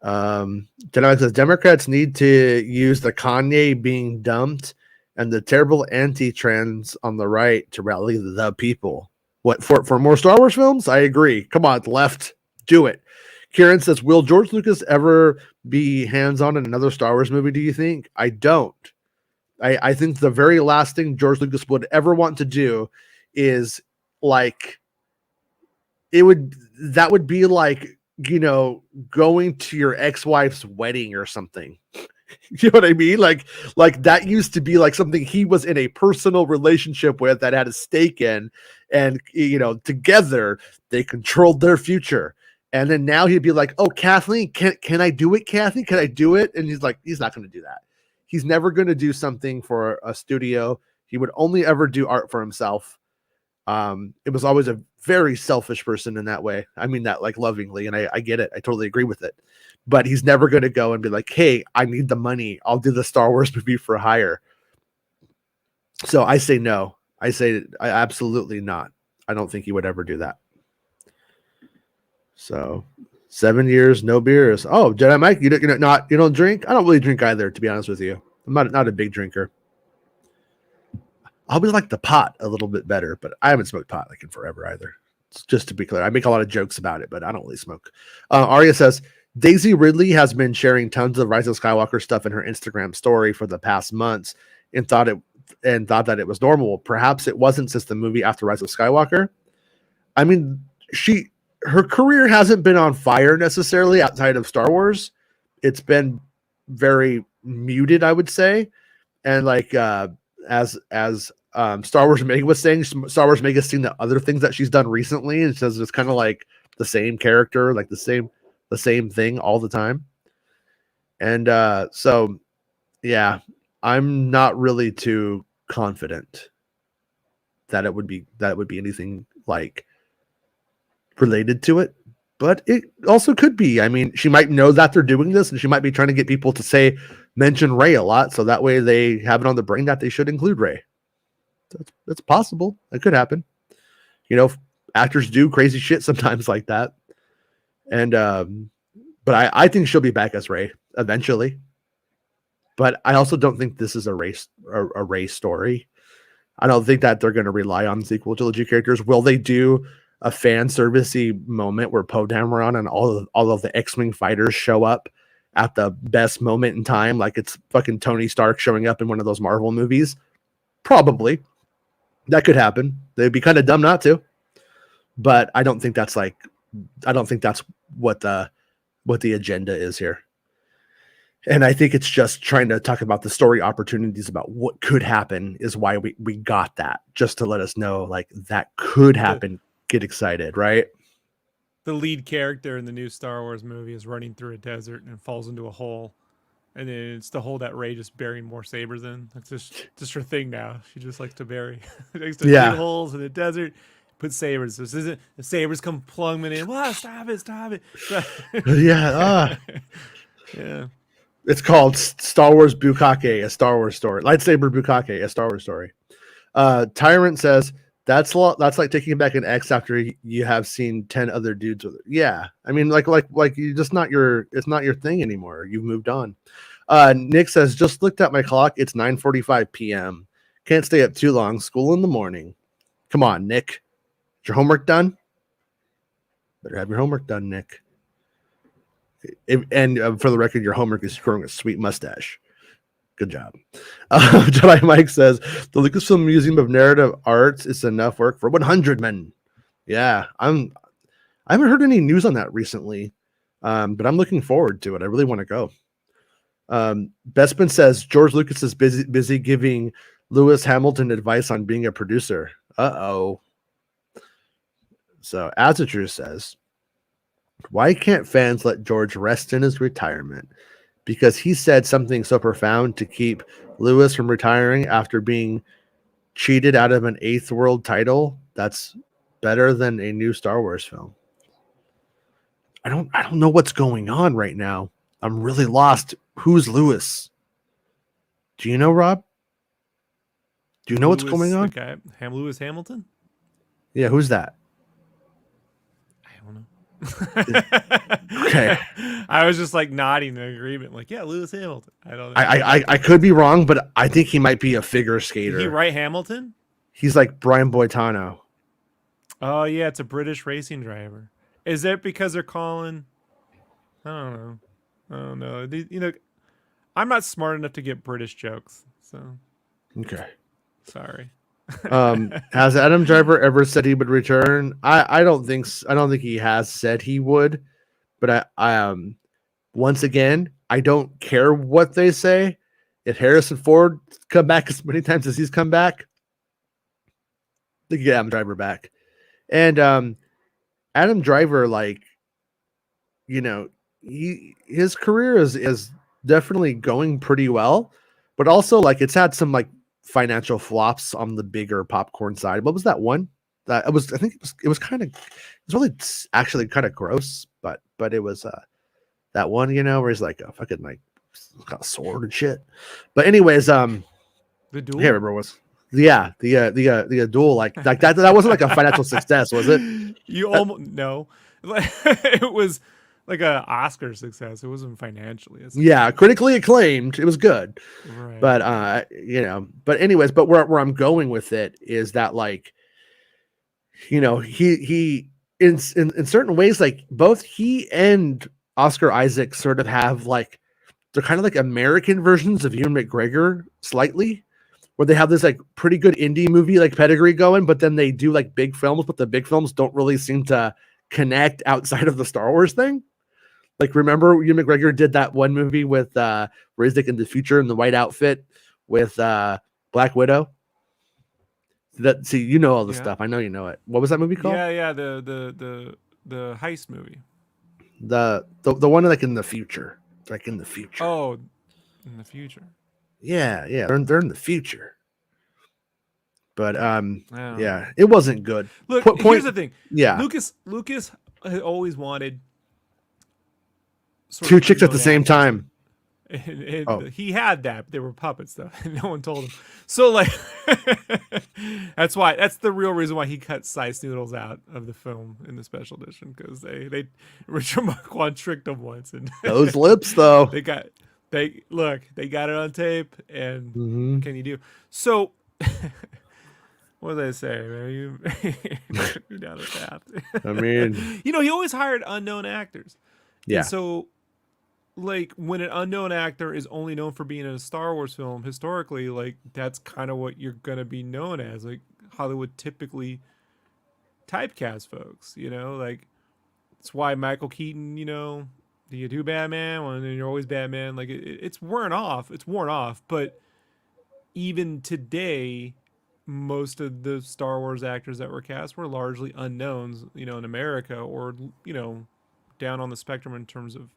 Dynamic says Democrats need to use the Kanye being dumped and the terrible anti-trans on the right to rally the people. What, for more Star Wars films? I agree. Come on, left, do it. Kieran says, will George Lucas ever be hands-on in another Star Wars movie, do you think? I don't. I think the very last thing George Lucas would ever want to do is like, that would be like, going to your ex-wife's wedding or something. You know what I mean? Like that used to be like something he was in a personal relationship with, that had a stake in, and together they controlled their future. And then now he'd be like, "Oh, Kathleen, can I do it, Kathleen? Can I do it?" And he's like, he's not going to do that. He's never going to do something for a studio. He would only ever do art for himself. It was always a very selfish person in that way. I mean that like lovingly, and I get it. I totally agree with it. But he's never going to go and be like, "Hey, I need the money. I'll do the Star Wars movie for hire." So I say no. I absolutely not. I don't think he would ever do that. So 7 years, no beers. Oh, Jedi Mike, you don't drink? I don't really drink either, to be honest with you. I'm not a big drinker. I always like the pot a little bit better, but I haven't smoked pot like in forever either. Just to be clear, I make a lot of jokes about it, but I don't really smoke. Arya says Daisy Ridley has been sharing tons of Rise of Skywalker stuff in her Instagram story for the past months, and thought that it was normal. Perhaps it wasn't since the movie after Rise of Skywalker. I mean, her career hasn't been on fire necessarily outside of Star Wars. It's been very muted, I would say. And like as Star Wars Mega was saying, Star Wars Mega's seen the other things that she's done recently, and says it's kind of like the same character, like the same thing all the time. And so yeah, I'm not really too confident that it would be anything like related to it, but it also could be. I mean, she might know that they're doing this, and she might be trying to get people to mention Rey a lot, so that way they have it on the brain that they should include Rey. That's possible. It could happen. You know, actors do crazy shit sometimes like that. And but I think she'll be back as Rey eventually. But I also don't think this is a Rey story. I don't think that they're going to rely on sequel trilogy characters. Will they do a fan servicey moment where Poe Dameron and all of the X-Wing fighters show up at the best moment in time, like it's fucking Tony Stark showing up in one of those Marvel movies? Probably. That could happen. They'd be kind of dumb not to. But I don't think that's what the agenda is here. And I think it's just trying to talk about the story opportunities about what could happen is why we got that, just to let us know like that could happen. Get excited, right? The lead character in the new Star Wars movie is running through a desert and falls into a hole. And then it's the hole that Rey just burying more sabers in. That's just her thing now. She just likes to bury. She likes to dig holes in the desert, put sabers. This isn't the sabers come plunging in. Wow, stop it. Yeah. Yeah. It's called Star Wars Bukake, a Star Wars story. Lightsaber Bukake, a Star Wars story. Tyrant says that's like taking back an ex after you have seen 10 other dudes with it. Yeah, I mean, like you just it's not your thing anymore. You've moved on. Nick says just looked at my clock. It's 9:45 p.m. Can't stay up too long. School in the morning. Come on, Nick. Is your homework done? Better have your homework done, Nick. And for the record, your homework is growing a sweet mustache. Good job. Jedi Mike says the Lucasfilm Museum of Narrative Arts is enough work for 100 men. Yeah, I haven't heard any news on that recently, but I'm looking forward to it. I really want to go. Bestman says George Lucas is busy giving Lewis Hamilton advice on being a producer. Uh-oh. So Azatru says, why can't fans let George rest in his retirement? Because he said something so profound to keep Lewis from retiring after being cheated out of an 8th world title. That's better than a new Star Wars film. I don't know what's going on right now. I'm really lost. Who's Lewis? Do you know, Rob? Do you know what's going on? The guy, Lewis Hamilton? Yeah, who's that? I don't know. Okay. I was just like nodding in agreement, like, yeah, Lewis Hamilton. I don't know. I could be wrong, but I think he might be a figure skater. Did he write Hamilton? He's like Brian Boitano. Oh yeah, it's a British racing driver. Is it because they're calling? I don't know. You know, I'm not smart enough to get British jokes, so okay. Sorry. Has Adam Driver ever said he would return? I don't think he has said he would, but I once again, I don't care what they say. If Harrison Ford come back as many times as he's come back, they can get Adam Driver back. And Adam Driver, like, you know, his career is definitely going pretty well, but also like it's had some like financial flops on the bigger popcorn side. What was that one? That it was, I think it was really actually kind of gross, but it was that one, you know, where he's like a fucking like got a sword and shit. But anyways, the duel. I can't remember what was the duel like that wasn't like a financial success, was it? You almost no. It was like an Oscar success. It wasn't financially. Yeah, critically acclaimed. It was good. Right. But you know, but anyways, but where I'm going with it is that, like, you know, he in certain ways, like both he and Oscar Isaac sort of have like, they're kind of like American versions of Ewan McGregor slightly, where they have this like pretty good indie movie like pedigree going, but then they do like big films, but the big films don't really seem to connect outside of the Star Wars thing. Like, remember Ewan McGregor did that one movie with where he's like in the future in the white outfit with Black Widow. That, see, you know all the stuff. I know you know it. What was that movie called? Yeah, the heist movie. The one like in the future. Like in the future. Oh, in the future. Yeah. They're in the future. But Yeah. yeah, it wasn't good. Look, here's the thing. Yeah. Lucas had always wanted two chicks at the same time. And he had that, but they were puppets though. And no one told him. So like that's the real reason why he cut Sice Noodles out of the film in the special edition, because Richard Marquand tricked him once, and those lips though. they got it on tape, and mm-hmm. can you do so? What did I say, man? You took me down the path. I mean, he always hired unknown actors. Yeah. And so, like, when an unknown actor is only known for being in a Star Wars film, historically, like, that's kind of what you're gonna be known as. Like, Hollywood typically typecast folks. Like, it's why Michael Keaton. Do you do Batman? Well, then you're always Batman. Like, it's worn off. It's worn off. But even today, most of the Star Wars actors that were cast were largely unknowns, in America, or, down on the spectrum in terms of,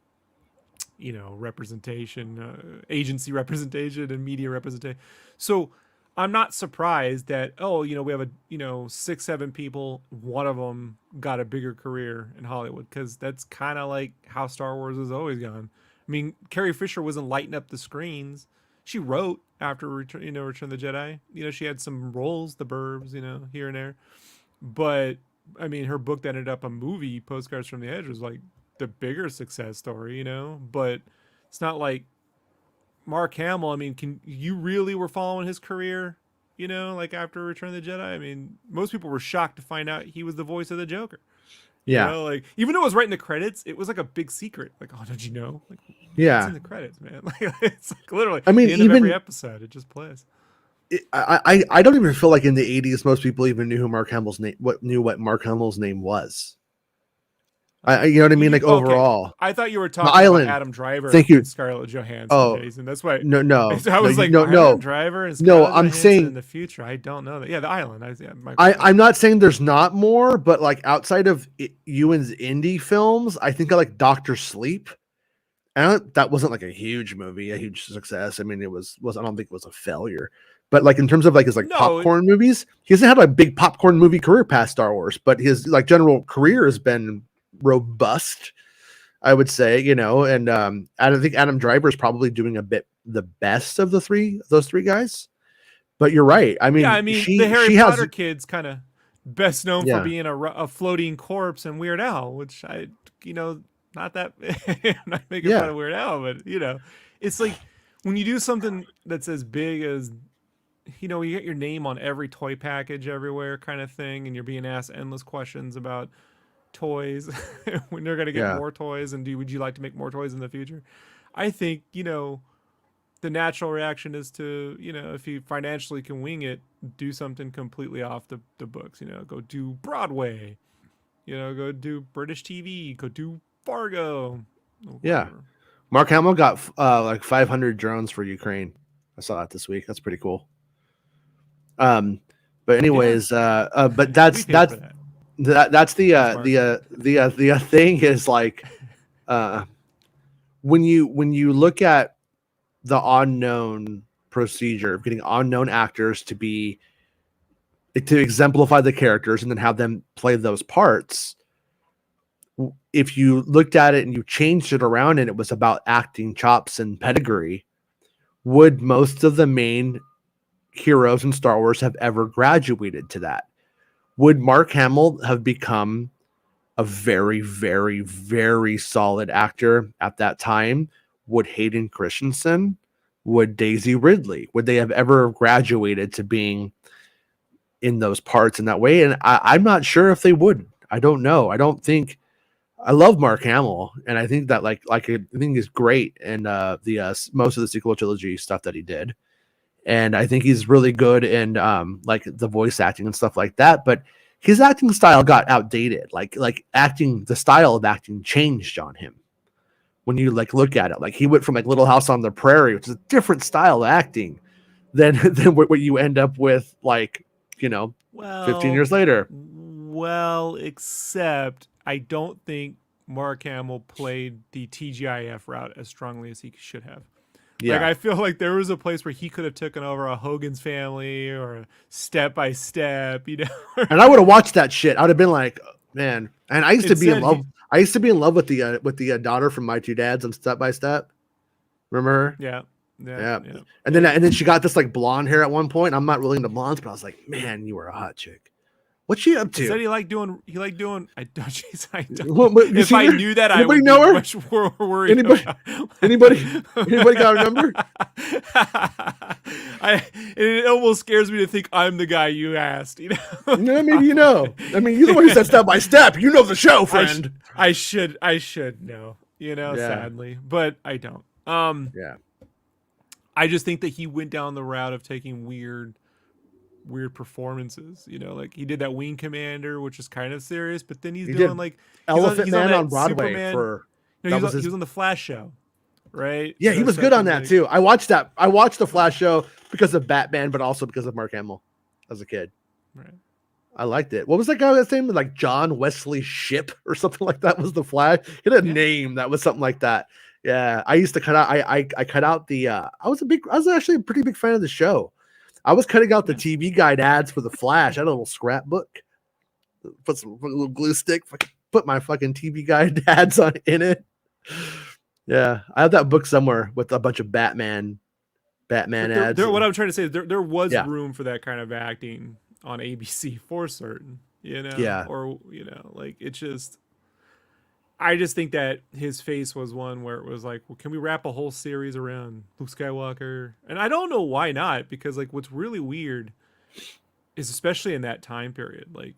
representation, agency representation and media representation. So I'm not surprised that, we have 6-7 people, one of them got a bigger career in Hollywood, because that's kind of like how Star Wars has always gone. I mean, Carrie Fisher wasn't lighting up the screens. She wrote after Return of the Jedi. She had some roles, The Burbs, here and there. But I mean, her book that ended up a movie, Postcards from the Edge, was like the bigger success story, But it's not like Mark Hamill. I mean, you really were following his career, like after Return of the Jedi? I mean, most people were shocked to find out he was the voice of the Joker. Yeah. Like, even though it was right in the credits, it was like a big secret. Like, oh, did you know? Like, yeah, it's in the credits, man. Like, it's like literally. I mean, the end even of every episode, it just plays. I don't even feel like in the 80s most people even knew who Mark Hamill's name. What Mark Hamill's name was. You know what I mean? Like, overall, I thought you were talking about Adam Driver. Thank you. And Scarlett Johansson. Oh, Jason. That's why. No. I was like, Adam Driver and Scarlett Johansson I'm saying in the future. I don't know that. Yeah, the island. I'm not saying there's not more, but like outside of Ewan's indie films, I think I like Doctor Sleep. And that wasn't like a huge movie, a huge success. I mean, it was. I don't think it was a failure. But like in terms of like his popcorn movies, he hasn't had a big popcorn movie career past Star Wars, but his like general career has been robust, I would say, and I don't think Adam Driver is probably doing a bit the best of those three guys. But you're right. I mean, the Harry Potter kid's kind of best known for being a floating corpse and Weird Al, which not that I'm not making fun of Weird Al, but it's like when you do something that's as big as you get your name on every toy package everywhere kind of thing, and you're being asked endless questions about toys when they're going to get more toys, and would you like to make more toys in the future? I think the natural reaction is to if you financially can wing it, do something completely off the books. Go do Broadway, go do British TV, go do Fargo. Mark Hamill got like 500 drones for Ukraine. I saw that this week. That's pretty cool. But anyways, but that's the thing is like when you look at the unknown procedure of getting unknown actors to exemplify the characters and then have them play those parts. If you looked at it and you changed it around and it was about acting chops and pedigree, would most of the main heroes in Star Wars have ever graduated to that? Would Mark Hamill have become a very, very, very solid actor at that time? Would Hayden Christensen? Would Daisy Ridley? Would they have ever graduated to being in those parts in that way? And I'm not sure if they would. I don't know. I love Mark Hamill, and I think that I think he's great in the most of the sequel trilogy stuff that he did. And I think he's really good in like the voice acting and stuff like that. But his acting style got outdated. Like the style of acting changed on him. When you like look at it, like he went from like Little House on the Prairie, which is a different style of acting than what you end up with, like, 15 years later. Well, except I don't think Mark Hamill played the TGIF route as strongly as he should have. Yeah. Like, I feel like there was a place where he could have taken over a Hogan's Family or a Step by Step, And I would have watched that shit. I would have been like, man. And I used to be in love. I used to be in love with the daughter from My Two Dads on Step by Step. Remember her? Yeah. And then she got this like blonde hair at one point. I'm not really into blondes, but I was like, man, you were a hot chick. What's she up to? He said he liked doing. I don't. Jeez, I don't. Well, if I knew that, I would know be her? much more worried. Anybody got a number? It almost scares me to think I'm the guy you asked. I mean, you're the one who said Step by Step. You know the show, friend. I should know. Sadly, but I don't. Yeah. I just think that he went down the route of taking weird performances. Like he did that Wing Commander, which is kind of serious, but then he's doing like Elephant Man on Broadway Superman. He was on the Flash show, right? Yeah, he was good on that too. I watched that. I watched the Flash show because of Batman, but also because of Mark Hamill as a kid. Right. I liked it. What was that guy's name? Like John Wesley Shipp or something like that was the Flash. He had a name that was something like that. Yeah, I used to cut out. I cut out the. I was actually a pretty big fan of the show. I was cutting out the TV guide ads for the Flash. I had a little scrapbook, put a little glue stick, put my fucking TV guide ads in it. Yeah, I have that book somewhere with a bunch of Batman ads. What I'm trying to say is there was room for that kind of acting on ABC for certain. Yeah. Or like it's just. I just think that his face was one where it was like, well, can we wrap a whole series around Luke Skywalker? And I don't know why not, because like what's really weird is, especially in that time period, like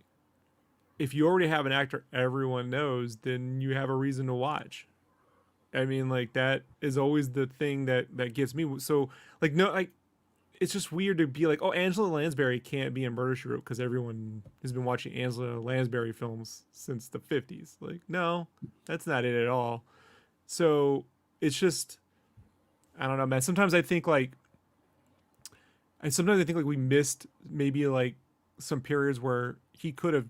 if you already have an actor everyone knows, then you have a reason to watch. I mean, like that is always the thing that gets me. So like, no, like it's just weird to be like, oh, Angela Lansbury can't be in Murder, She Wrote because everyone has been watching Angela Lansbury films since the 50s. Like, no, that's not it at all. So it's just, I don't know, man. Sometimes I think like we missed maybe like some periods where he could have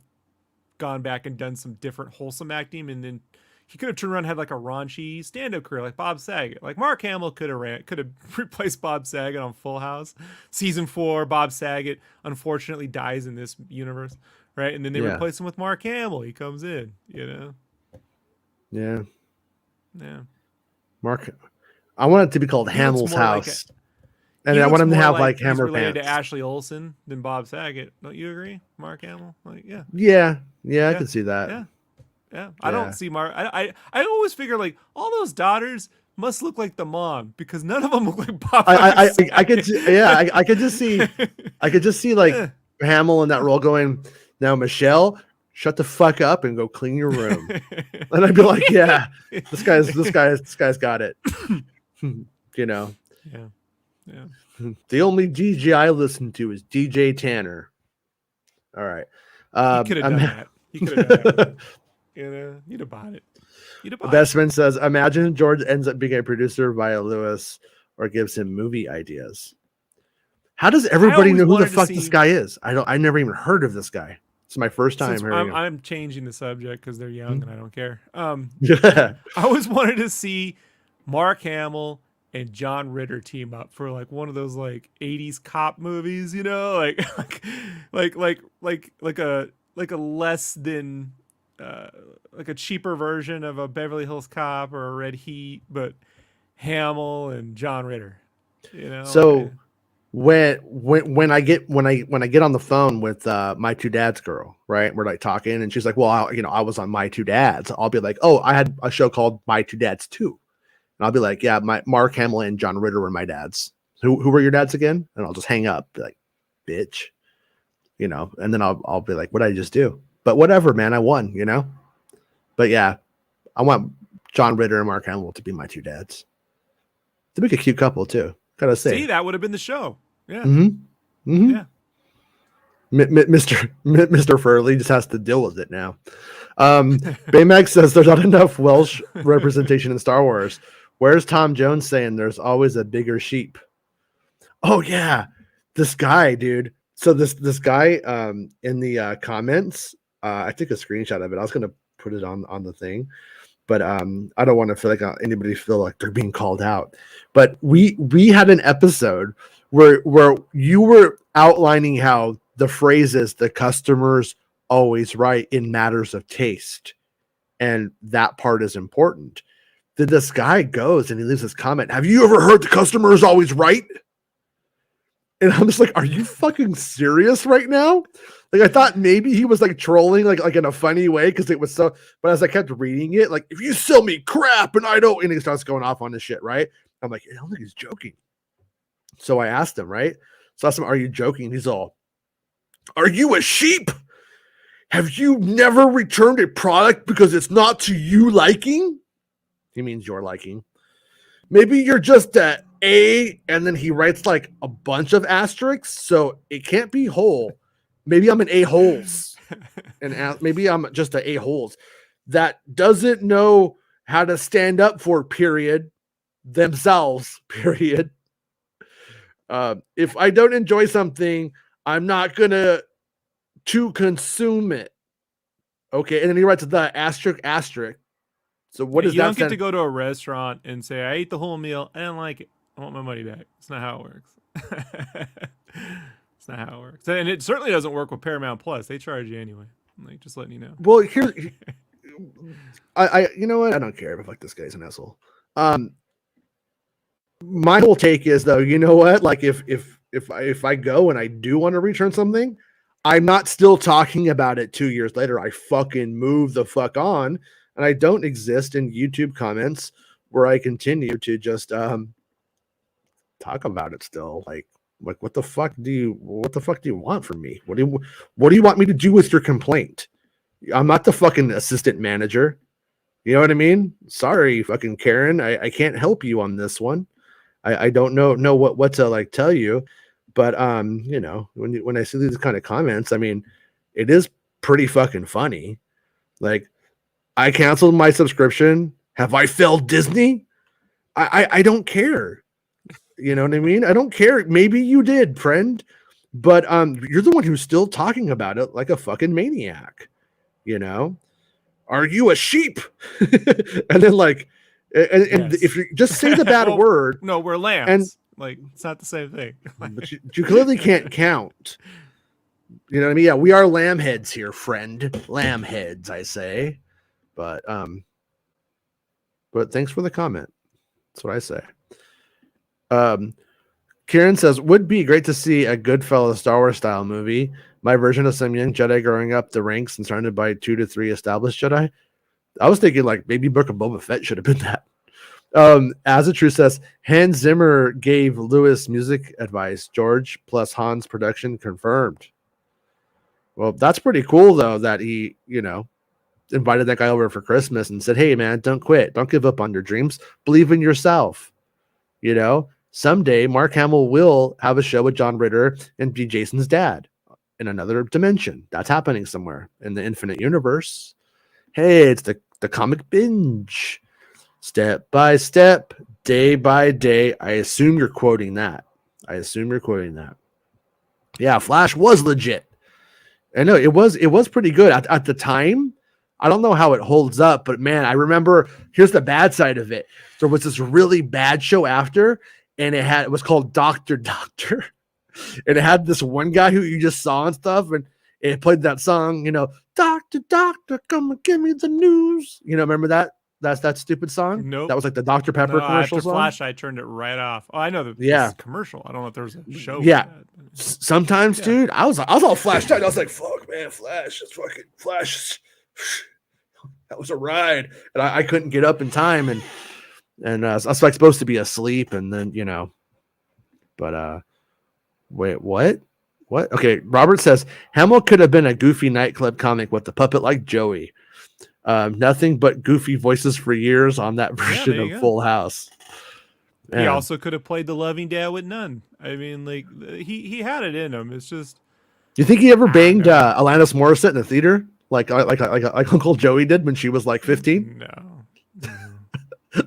gone back and done some different wholesome acting, and then he could have turned around and had like a raunchy stand-up career like Bob Saget. Like Mark Hamill could have replaced Bob Saget on Full House. Season 4, Bob Saget unfortunately dies in this universe, right? And then they replace him with Mark Hamill. He comes in, Yeah. Yeah. Mark, I want it to be called Hamill's House. And I want him to have like hammer related pants. to Ashley Olsen than Bob Saget. Don't you agree, Mark Hamill? Like, yeah. Yeah, I can see that. Yeah. I don't see Mark. I always figure like all those daughters must look like the mom because none of them look like Bob. I could just see like Hamill in that role going, now Michelle, shut the fuck up and go clean your room. And I'd be like, yeah, this guy's got it. Yeah. The only DJ I listen to is DJ Tanner. All right. He could have done that. He could have done that. You'd have bought it. Bestman says, imagine George ends up being a producer via Lewis or gives him movie ideas. How does everybody know who the fuck this guy is? I never even heard of this guy. It's my first time hearing him. I'm changing the subject because they're young and I don't care. Yeah. I always wanted to see Mark Hamill and John Ritter team up for like one of those like 80s cop movies, like a less than like a cheaper version of a Beverly Hills Cop or a Red Heat, but Hamill and John Ritter. So when I get on the phone with My Two Dads girl, right? We're like talking, and she's like, "Well, I was on My Two Dads." I'll be like, "Oh, I had a show called My Two Dads too." And I'll be like, yeah, Mark Hamill and John Ritter were my dads. Who were your dads again? And I'll just hang up, be like, bitch, and then I'll be like, what did I just do? But whatever, man, I won, But yeah, I want John Ritter and Mark Hamill to be my two dads. To make a cute couple too. Gotta say. See, that would have been the show. Yeah. Mm-hmm. Mm-hmm. Yeah. Mr. Furley just has to deal with it now. Baymax says there's not enough Welsh representation in Star Wars. Where's Tom Jones saying there's always a bigger sheep? Oh yeah, this guy, dude. So this guy in the comments, I took a screenshot of it. I was gonna put it on the thing, but I don't want to feel like anybody feel like they're being called out. But we had an episode where you were outlining how the phrase is the customer's always right in matters of taste, and that part is important. Then this guy goes and he leaves this comment, have you ever heard the customer is always right? And I'm just like, are you fucking serious right now? Like, I thought maybe he was like trolling, like in a funny way, because it was so. But as I kept reading it, like, if you sell me crap and I don't, and he starts going off on this shit, right? I'm like, I don't think he's joking. So I asked him, right? So I asked him, are you joking? He's all, are you a sheep? Have you never returned a product because it's not to you liking? He means your liking. Maybe you're just a, and then he writes like a bunch of asterisks, so it can't be whole. Maybe I'm an a-holes, and maybe I'm just a a-holes that doesn't know how to stand up for period themselves, period. If I don't enjoy something, I'm not gonna to consume it. Okay, and then he writes the asterisk. So what does you that don't get to go to a restaurant and say, I ate the whole meal, I didn't like it, I want my money back. It's not how it works. It's not how it works. And it certainly doesn't work with Paramount Plus. They charge you anyway. I'm like, just letting you know. Well, here, I you know what? I don't care if like this guy's an asshole. My whole take is though, you know what? Like if I go and I do want to return something, I'm not still talking about it 2 years later. I fucking move the fuck on, and I don't exist in YouTube comments where I continue to just talk about it still. Like what the fuck do you want from me? What do you want me to do with your complaint? I'm not the fucking assistant manager. You know what I mean? Sorry, fucking Karen. I can't help you on this one. I don't know what to like tell you. But you know, when I see these kind of comments, I mean, it is pretty fucking funny. Like, I canceled my subscription. Have I failed Disney? I don't care. You know what I mean? I don't care. Maybe you did, friend. But you're the one who's still talking about it like a fucking maniac. You know? Are you a sheep? And then like and Yes. if you just say the bad word. No, we're lambs. And like, it's not the same thing. But you clearly can't count. You know what I mean? Yeah, we are lamb heads here, friend. Lamb heads, I say. But thanks for the comment. That's what I say. Kieran says, would be great to see a Goodfellas Star Wars style movie. My version of some young Jedi growing up the ranks and surrounded by 2 to 3 established Jedi. I was thinking like maybe Book of Boba Fett should have been that. As it true says, Hans Zimmer gave Lewis music advice. George plus Hans production confirmed. Well, that's pretty cool though that he, you know, invited that guy over for Christmas and said, hey man, don't quit. Don't give up on your dreams. Believe in yourself. You know, someday Mark Hamill will have a show with John Ritter and be Jason's dad in another dimension. That's happening somewhere in the infinite universe. Hey, it's the comic binge. Step by step, day by day. I assume you're quoting that. Yeah, Flash was legit. I know it was pretty good at the time. I don't know how it holds up, but man, I remember. Here's the bad side of it. There was this really bad show after, and it was called Doctor, and it had this one guy who you just saw and stuff, and it played that song, you know, Doctor, come and give me the news. You know, remember that? That's that stupid song. Nope. That was like the Dr. Pepper commercial after song. Flash, I turned it right off. Oh, I know the commercial. I don't know if there was a show. Yeah. Sometimes, dude, I was all flashed out. I was like, fuck, man, Flash is fucking Flash. That was a ride. And I couldn't get up in time. And I was like supposed to be asleep. And then, you know, but wait, what? What? Okay. Robert says Hamill could have been a goofy nightclub comic with the puppet like Joey. Nothing but goofy voices for years on that version of Full House. Man. He also could have played the loving dad with none. I mean, like he had it in him. It's just You think he ever banged no. Alanis Morissette in the theater, like Uncle Joey did when she was like 15? No.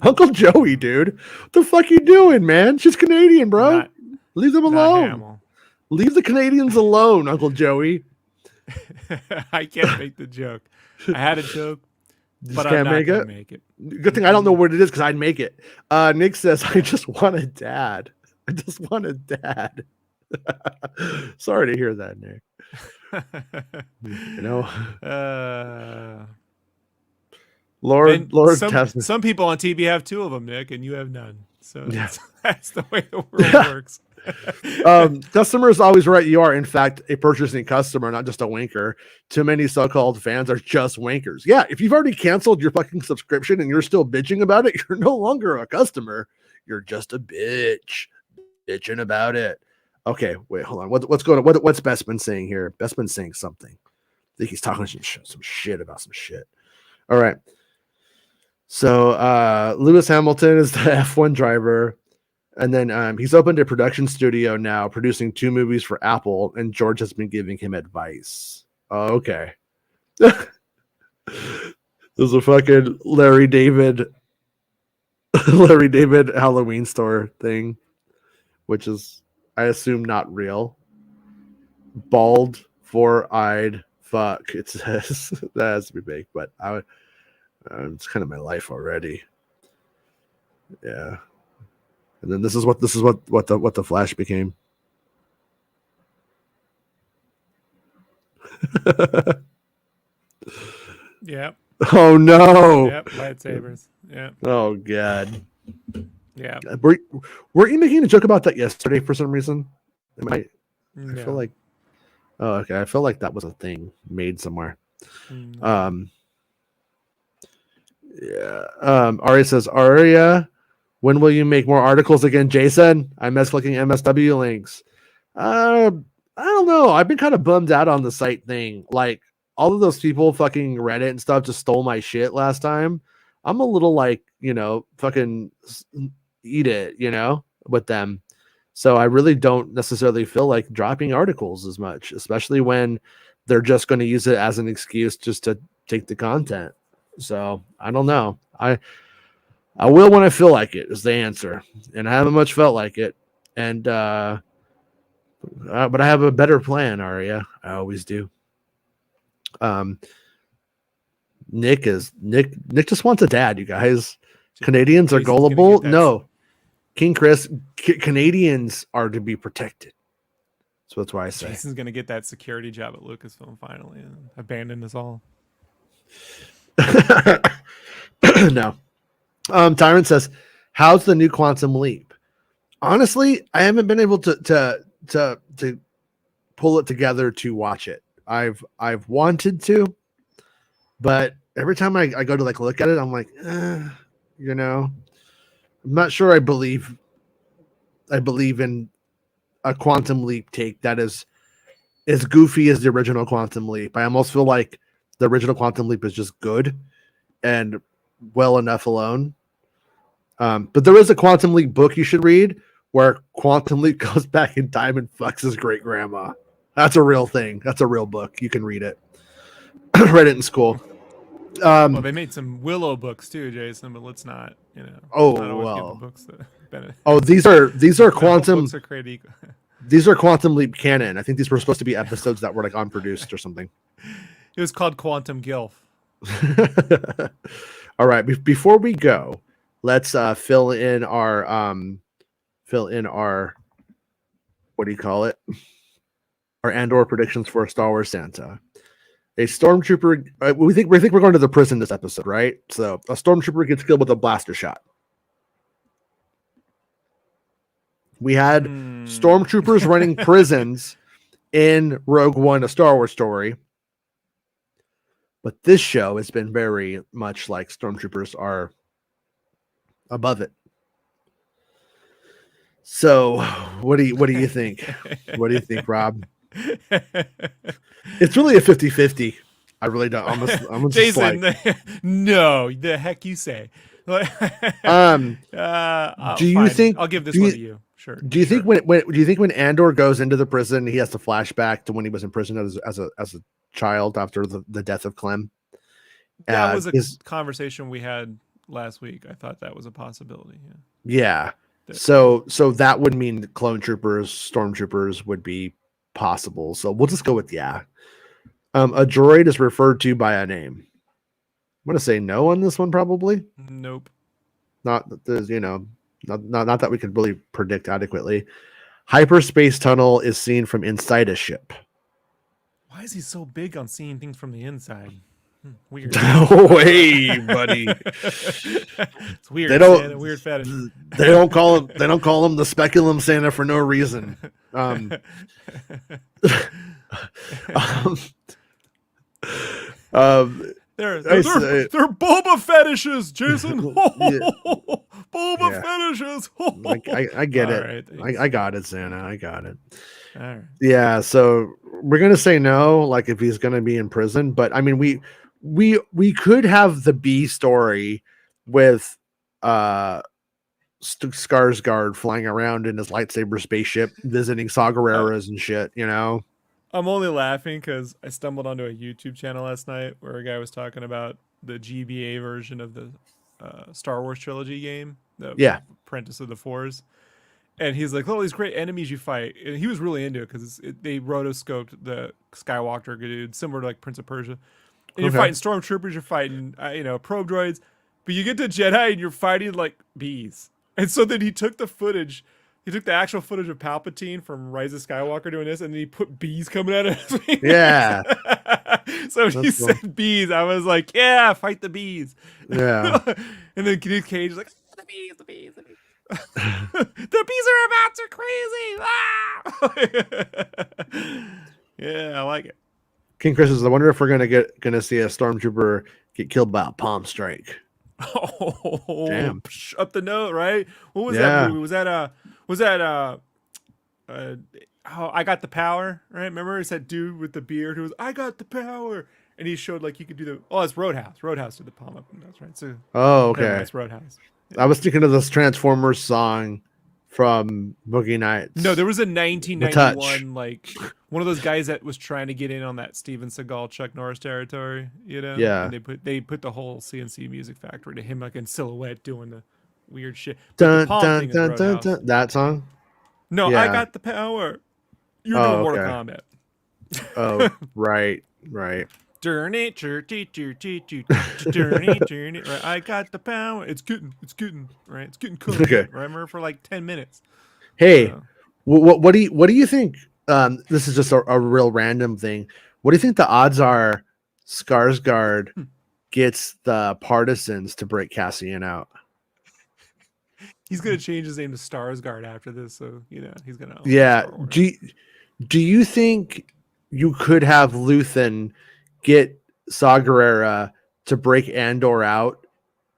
Uncle Joey, dude, what the fuck you doing, man? She's Canadian, bro. Not Leave them not alone. Hamill. Leave the Canadians alone, Uncle Joey. I can't make the joke. I had a joke, Just but I'm can't not make gonna it. make it. Good thing I don't know what it is because I'd make it. Nick says, I just want a dad. I just want a dad. Sorry to hear that, Nick. You know, Lord Testament. some people on TV have 2 of them, Nick, and you have none. So Yeah. that's the way the world works. Customers always right. You are, in fact, a purchasing customer, not just a wanker. Too many so-called fans are just wankers. Yeah, if you've already canceled your fucking subscription and you're still bitching about it, you're no longer a customer. You're just a bitching about it. Okay, wait, hold on. What's going on? What's Bestman saying here? Bestman's saying something. I think he's talking some shit about some shit. All right. So Lewis Hamilton is the F1 driver. And then he's opened a production studio now, producing 2 movies for Apple, and George has been giving him advice. Oh, okay. There's a fucking Larry David Halloween store thing, which is, I assume, not real. Bald, 4-eyed fuck. It says that has to be big, but it's kind of my life already. Yeah. And then this is what the Flash became. Yep. Oh no. Yep. Lightsabers. Yep. Oh god. Yeah. Were you making a joke about that yesterday for some reason? I feel like. Oh, okay. I feel like that was a thing made somewhere. Yeah. Aria says, Aria, when will you make more articles again, Jason? I miss clicking MSW links. I don't know. I've been kind of bummed out on the site thing. Like, all of those people fucking Reddit and stuff just stole my shit last time. I'm a little like, fucking eat it, with them. So I really don't necessarily feel like dropping articles as much, especially when they're just going to use it as an excuse just to take the content. So I don't know. I will when I feel like it is the answer, and I haven't much felt like it. And but I have a better plan, Aria. I always do. Nick just wants a dad, you guys. Canadians are gullible. No, King Chris, Canadians are to be protected. So that's why I say Jason's gonna get that security job at Lucasfilm finally and abandon us all. No. Tyrant says, how's the new Quantum Leap? Honestly, I haven't been able to pull it together to watch it. I've wanted to, but every time I go to like look at it, I'm like, I'm not sure I believe in a Quantum Leap take that is as goofy as the original Quantum Leap. I almost feel like the original Quantum Leap is just good and well enough alone. But there is a Quantum Leap book you should read where Quantum Leap goes back in time and fucks his great grandma. That's a real thing. That's a real book. You can read it. Read it in school. Well, they made some Willow books too, Jason, but let's not, Oh, not always well. give the books the Oh, these are Quantum. Books are created equal. These are Quantum Leap canon. I think these were supposed to be episodes that were like unproduced or something. It was called Quantum Gilf. All right. Before we go, let's fill in our what do you call it? Our Andor predictions for Star Wars Santa. A stormtrooper. We think we're going to the prison this episode, right? So a stormtrooper gets killed with a blaster shot. We had stormtroopers running prisons in Rogue One, a Star Wars story. But this show has been very much like stormtroopers are above it. So what do you think? What do you think, Rob? It's really a 50-50. I really don't. I'm Jason, no, the heck you say. Do you think? I'll give this one to you. shirt. Do you think Sure. when do you think when Andor goes into the prison, he has to flashback to when he was in prison as a child after the death of Clem? That was a Is conversation we had last week. I thought that was a possibility. Yeah. yeah. That- So that would mean clone troopers, stormtroopers would be possible. So we'll just go with yeah. A droid is referred to by a name. I'm gonna say no on this one, probably. Nope. Not that there's, not that we could really predict adequately. Hyperspace tunnel is seen from inside a ship. Why is he so big on seeing things from the inside? Weird. No way, buddy. It's weird. They don't. Santa, weird fetish. They don't call him. They don't call him the speculum Santa for no reason. Um, they're I say- Boba fetishes, Jason. Yeah. Boba Yeah. fetishes. I get All it. right, thanks. I got it, Santa. I got it. All right. Yeah. So we're gonna say no, like if he's gonna be in prison. But I mean, we could have the B story with Skarsgård flying around in his lightsaber spaceship, visiting Saw Gerreras and shit. I'm only laughing because I stumbled onto a YouTube channel last night where a guy was talking about the GBA version of the Star Wars trilogy game, the Yeah. Apprentice of the Force. And he's like, "Oh, these great enemies you fight." And he was really into it because they rotoscoped the Skywalker dude, similar to like Prince of Persia. And you're Okay. fighting stormtroopers, you're fighting, probe droids, but you get to Jedi and you're fighting like bees. And so then he took the footage. He took the actual footage of Palpatine from Rise of Skywalker doing this, and then he put bees coming out of his fingers. Yeah. So when he That's cool. said bees, I was like, "Yeah, fight the bees." Yeah. And then Nick Cage is like, "The bees, the bees, the bees." The bees are about to crazy. Yeah, I like it. King Chris says, I wonder if we're gonna see a stormtrooper get killed by a palm strike. Oh, Damn. up the note, right? What was Yeah. that movie? Was that I Got the Power, right? Remember it's that dude with the beard who was I got the power, and he showed like he could do the it's Roadhouse. Roadhouse did the palm up and that's right. So Oh, never mind, okay. it's Roadhouse. I was thinking of this Transformers song from Boogie Nights. No, there was a Touch. 1991 like one of those guys that was trying to get in on that Steven Seagal, Chuck Norris territory, Yeah. And they put the whole CNC Music Factory to him like in silhouette doing the weird shit. But Dun, the palm dun, thing is dun, dun, Roadhouse. dun. That song? No, Yeah. I got the power. You're Oh, doing Mortal okay. Kombat. Oh, right. Turn it, turn it. Right, I got the power. It's getting right. It's getting cool. Okay. Remember for like 10 minutes. Hey, So, what do you think? This is just a real random thing. What do you think the odds are Skarsgård gets the partisans to break Cassian out? he's gonna change his name to Starsguard after this, so he's gonna. own Yeah. Star Wars. Do you think you could have Luthen get Saw Gerrera to break Andor out,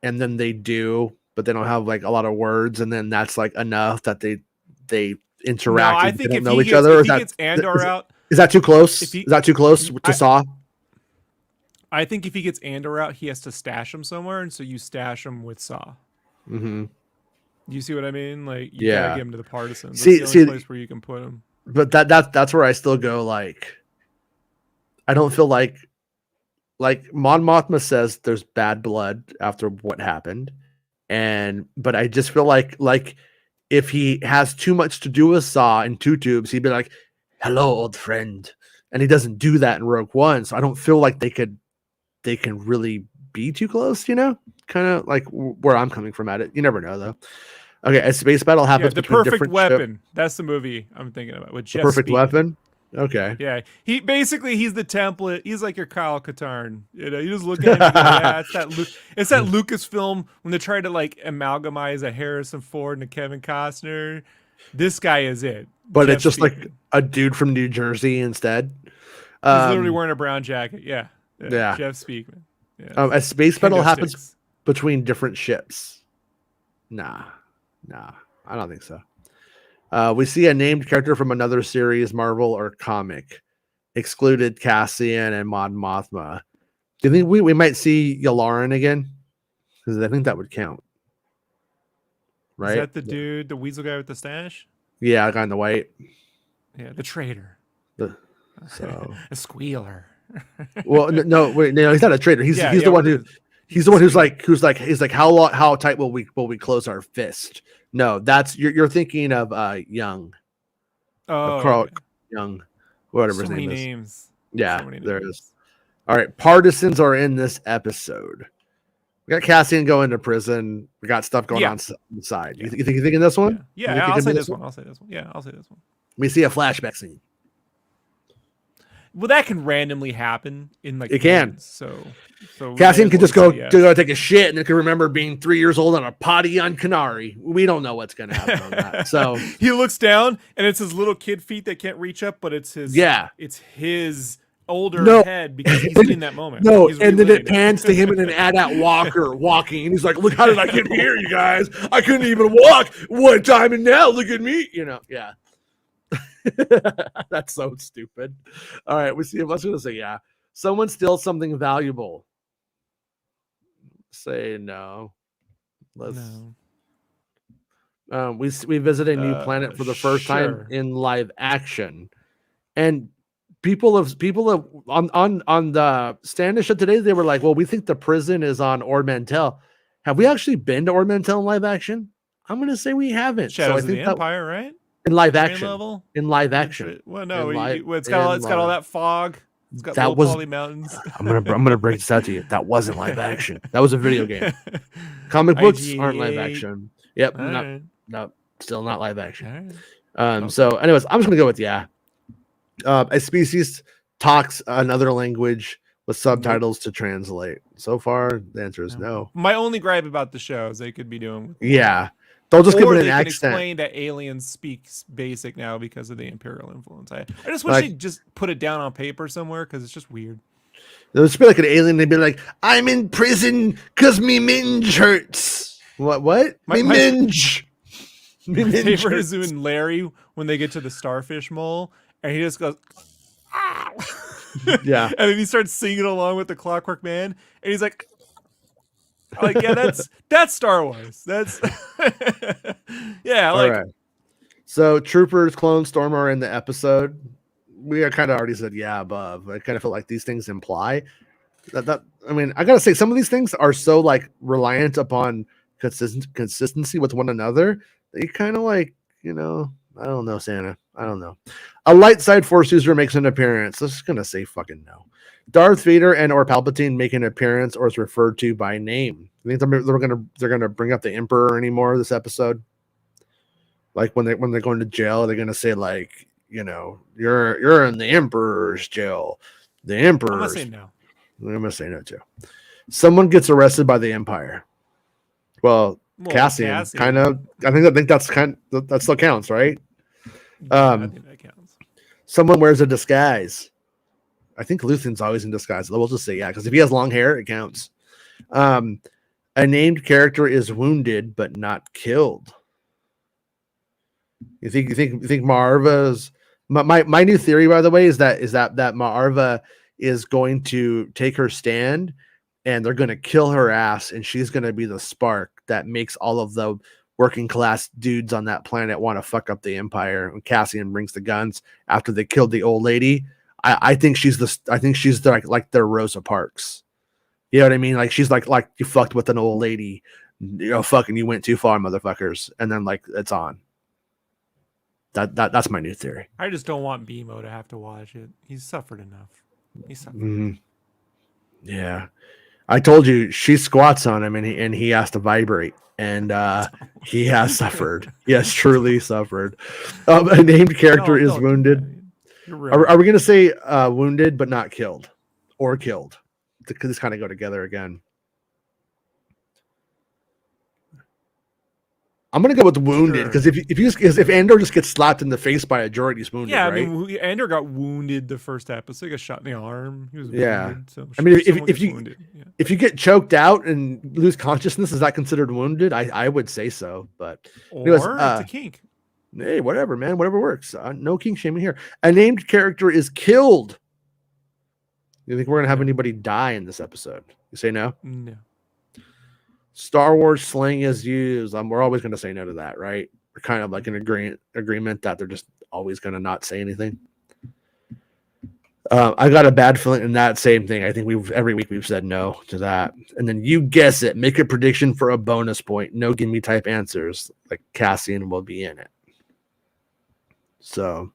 and then they do, but they don't have like a lot of words, and then that's like enough that they interact. No, I and think they if don't know he each other. gets Andor out, Is that too close? If he- Is that too close to I- Saw? I think if he gets Andor out, he has to stash him somewhere, and so you stash him with Saw. Mm-hmm. You see what I mean? Like you Yeah. gotta give him to the partisans. See- That's the only see- place where you can put him. But that's where I still go. Like, I don't feel like Mon Mothma says there's bad blood after what happened, but I just feel like if he has too much to do with Saw in Two Tubes, he'd be like, "Hello, old friend," and he doesn't do that in Rogue One. So I don't feel like they can really be too close. Kind of like where I'm coming from at it. You never know though. Okay, a space battle Yeah, happens the between perfect different weapon. That's the movie I'm thinking about with The Jeff perfect Speakman. weapon. Okay. Yeah, he's the template. He's like your Kyle Katarn. You just look at him and go, yeah, it's that Lucasfilm when they tried to like amalgamize a Harrison Ford and a Kevin Costner. This guy is it. But Jeff it's just like Speakman. a dude from New Jersey instead. He's literally wearing a brown jacket. Yeah. Yeah. Jeff Speakman. Yeah. A space battle Kendo happens sticks. between different ships. Nah, I don't think so. We see a named character from another series, Marvel or comic, excluded Cassian and Mon Mothma. Do you think we might see Yularen again? Because I think that would count. Right? Is that the dude, the weasel guy with the stash? Yeah, guy in the white. Yeah, the traitor. So, A squealer. well, no, wait, no, he's not a traitor. He's Yeah, he's yeah, the one what who is- he's he's the a one who's squealer. like how tight will we close our fist? No, that's you're thinking of Young, of Oh, Carl okay. Young, whatever So his many name is. names. Yeah, So many there names. is. All right, partisans are in this episode. We got Cassian going to prison. We got stuff going Yeah. on the side. Yeah. You think you thinking this one? Yeah, You yeah. think it I'll could say be this one. I'll say this one. Yeah, I'll say this one. We see a flashback scene. Well, that can randomly happen in like It can. moments, so we Cassian may could as just well go say yes. to go take a shit and then could remember being 3 years old on a potty on Canary. We don't know what's going to happen on that. So he looks down and it's his little kid feet that can't reach up, but it's his it's his older head because he's in that moment. No, He's and then reliving it pans to him in an AT-AT walker walking, and he's like, "Look, how did I get here, you guys? I couldn't even walk one time, and now look at me." Yeah. That's so stupid. All right, we see. Let's gonna say, yeah. Someone steals something valuable. Say no. Let's. No. We visit a new planet for the first time Sure. in live action, and people have on the stand show today. They were like, "Well, we think the prison is on Ord Mantell." Have we actually been to Ord Mantell in live action? I'm going to say we haven't. Shadows so I of think the that Empire, right? in live Train action, level? in live action. Well, no, In live- it's got all, in it's got all live- that fog. It's got That low was- poly mountains. I'm gonna break this out to you. That wasn't live action. That was a video game. Comic books aren't live IG-88. action. Yep, All no, right. no, still not live action. All right. Okay. So, anyways, I'm just gonna go with yeah. A species talks another language with subtitles to translate. So far, the answer is no. My only gripe about the show is they could be doing. Yeah, they'll just give Or it they an can accent. explain that aliens speak basic now because of the imperial influence. I just wish Like- they'd just put it down on paper somewhere because it's just weird. They'll just be like an alien. They'd be like, "I'm in prison because me minge hurts." What? My- Me my- minge. Me My minge favorite is hurts. when Larry, when they get to the starfish mole, and he just goes, "Ow!" Yeah. and then he starts singing along with the Clockwork Man, and he's like, yeah, that's Star Wars. That's yeah, All right. So Troopers, Clone Storm are in the episode. We are kind of already said yeah above. I kind of feel like these things imply that I mean, I gotta say some of these things are so like reliant upon consistency with one another that you kind of like, I don't know, Santa. I don't know. A light side force user makes an appearance. Let's just gonna say fucking no. Darth Vader and or Palpatine make an appearance or is referred to by name. I think they're gonna bring up the Emperor anymore this episode. Like when they're going to jail, they're gonna say like, you're in the Emperor's jail. The I'm Emperor's. gonna say no. I'm gonna say no too. Someone gets arrested by the Empire. Well, Cassian. Kind of. I think that's that still counts, right? I think that counts. Someone wears a disguise. I think Luthen's always in disguise. We'll just say yeah, because if he has long hair, it counts. A named character is wounded but not killed. You think Maarva's my new theory, by the way, is that Maarva is going to take her stand and they're going to kill her ass, and she's going to be the spark that makes all of the working class dudes on that planet want to fuck up the Empire. And Cassian brings the guns after they killed the old lady. I think she's like their Rosa Parks. You know what I mean? Like she's like you fucked with an old lady, fucking you went too far, motherfuckers, and then like it's on. That's my new theory. I just don't want BMO to have to watch it. He's suffered enough. He's suffered. Mm. Yeah, I told you she squats on him, and he has to vibrate, and he has suffered. He has truly suffered. A named character is don't do wounded. that. You're real. Are we going to say wounded but not killed, or killed? Because these kind of go together again. I'm gonna go with wounded because if Andor just gets slapped in the face by a droid, he's wounded. Yeah, I right? mean, Andor got wounded the first episode. He got shot in the arm. He was Yeah. wounded. So I mean, someone if gets you wounded. Yeah. if you get choked out and lose consciousness, is that considered wounded? I would say so, but Or anyways, it's a kink. hey, whatever, man, whatever works. No king shaming here. A named character is killed. You think we're gonna have anybody die in this episode? You say no. No. Star Wars slang is used. We're always going to say no to that, right? kind of like an agreement that they're just always going to not say anything. I got a bad feeling in that same thing. I think every week we've said no to that. And then you guess it. Make a prediction for a bonus point. No gimme type answers. Like Cassian will be in it. So,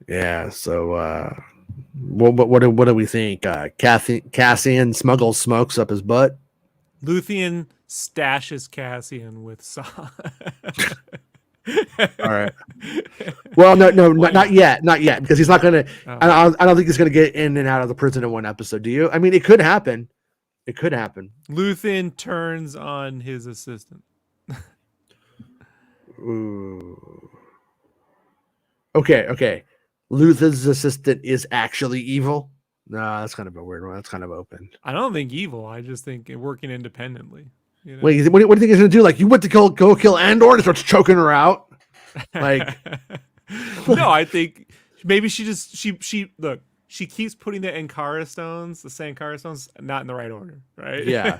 yeah. So, what do we think? Cassian smuggles smokes up his butt. Luthien stashes Cassian with Saw. All right. Well, no, not yet, because he's not gonna. Oh. I don't think he's gonna get in and out of the prison in one episode. Do you? I mean, it could happen. It could happen. Luthien turns on his assistant. Ooh. Okay. Luthen's assistant is actually evil. No, that's kind of a weird one. That's kind of open. I don't think evil. I just think working independently. You know? Wait, what do you think he's gonna do? Like, you went to go kill Andor and starts choking her out? Like, no, I think maybe she look. She keeps putting the Sankara stones, not in the right order, right? Yeah.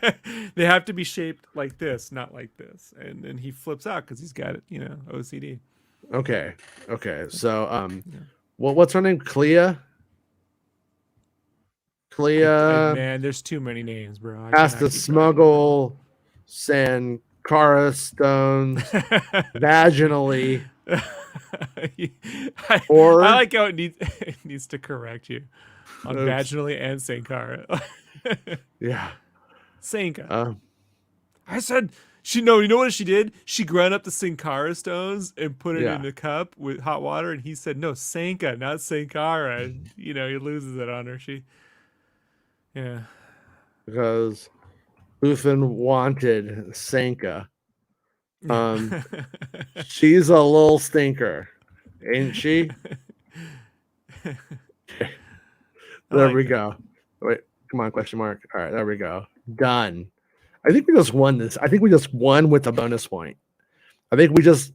They have to be shaped like this, not like this, and then he flips out because he's got it, OCD. Okay. So, well, what's her name? Clea. Man, there's too many names, bro. Has to smuggle Sankara stones vaginally. I like how it needs to correct you on vaginally and Sankara. Yeah. Sanka. I said you know what she did? She ground up the Sankara stones and put it in a cup with hot water, and he said, no, Sanka, not Sankara. And, he loses it on her. Yeah. Because Luthen wanted Sanka. She's a little stinker, ain't she? There we go. Wait, come on, question mark. All right, there we go. Done. I think we just won this. I think we just won with a bonus point. I think we just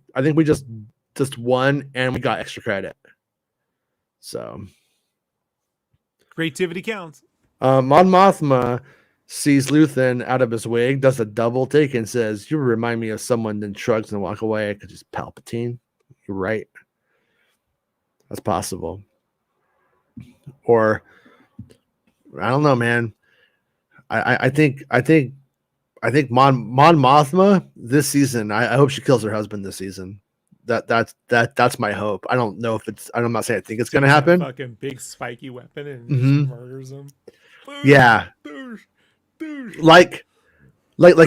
won and we got extra credit. So creativity counts. Mon Mothma sees Luthen out of his wig, does a double take, and says, "You remind me of someone," then shrugs and walk away because he's Palpatine. You're right. That's possible. Or I don't know, man. I think Mon Mothma this season. I hope she kills her husband this season. That's my hope. I don't know if it's. I'm not saying I think it's gonna happen. Fucking big spiky weapon and just murders him. Yeah. Like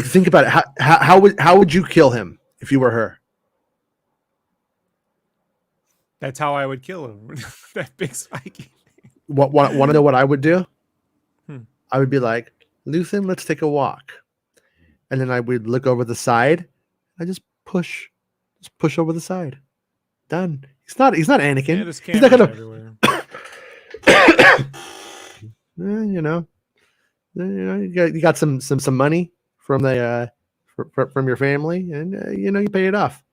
think about it. How would you kill him if you were her? That's how I would kill him. That big spiky. Want to know what I would do? I would be like, Luthen, let's take a walk, and then I would look over the side. I just push over the side. Done. He's not Anakin. Yeah, he's not gonna. Everywhere. You got some money from the from your family, and you pay it off.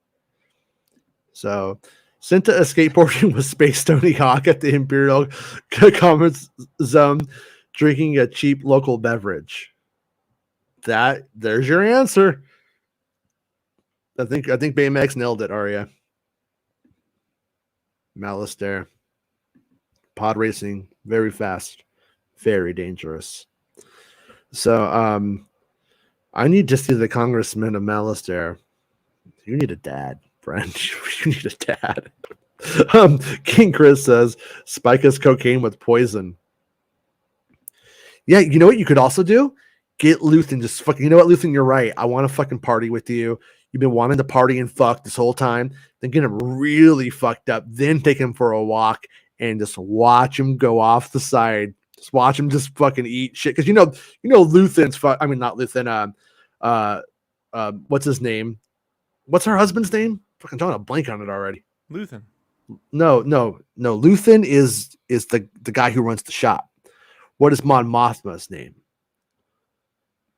So, sent to a skateboarding with Space Tony Hawk at the Imperial Commerce Zone, drinking a cheap local beverage. There's your answer. I think Baymax nailed it, Arya. Malastare. Pod racing, very fast, very dangerous. So I need to see the Congressman of Malastare. You need a dad, friend. You need a dad. King Chris says, spike us cocaine with poison. Yeah, you know what you could also do? Get Luthen just fucking, you know what, Luthen, you're right. I want to fucking party with you. You've been wanting to party and fuck this whole time. Then get him really fucked up. Then take him for a walk and just watch him go off the side. Just watch him just fucking eat shit. Because Luthen's not Luthen. What's his name? What's her husband's name? Fucking drawing a blank on it already. Luthen. No. Luthen is the guy who runs the shop. What is Mon Mothma's name?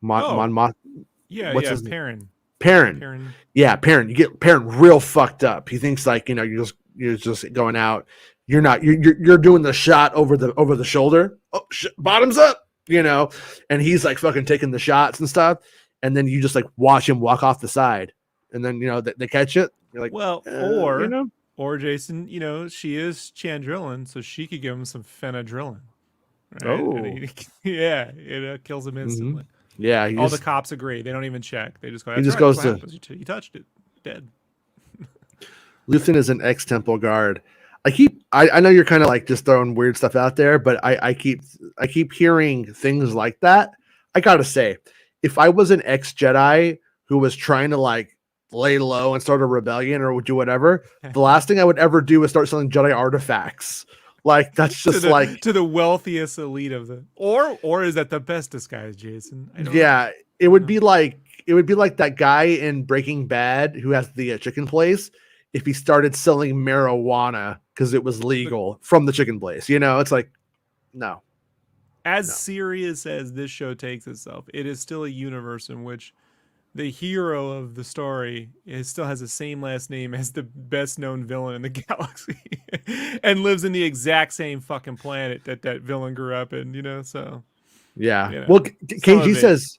Mon Moth. Yeah, what's his name? Perrin. Perrin. Yeah, Perrin. You get Perrin real fucked up. He thinks like you're just going out. You're not. You're doing the shot over the shoulder. Oh, bottoms up. And he's like fucking taking the shots and stuff. And then you just like watch him walk off the side. and then they catch it. You're like, Well, or Jason, she is Chandrillan, so she could give him some phenadrillan. Right? Oh. And it kills him instantly. Yeah, All the cops agree. They don't even check. They just go. He just goes goes to. You touched it, dead. Luthen is an ex-Temple guard. I know you're kind of like just throwing weird stuff out there, but I keep hearing things like that. I gotta say, if I was an ex-Jedi who was trying to like lay low and start a rebellion or do whatever, the last thing I would ever do is start selling Jedi artifacts. Like that's just to the wealthiest elite of the or is that the best disguise, Jason? It would be like that guy in Breaking Bad who has the chicken place. If he started selling marijuana because it was legal from the chicken place, it's like, no. As serious as this show takes itself, it is still a universe in which the hero of the story still has the same last name as the best known villain in the galaxy and lives in the exact same fucking planet that villain grew up in, so. Yeah. Well, KG says,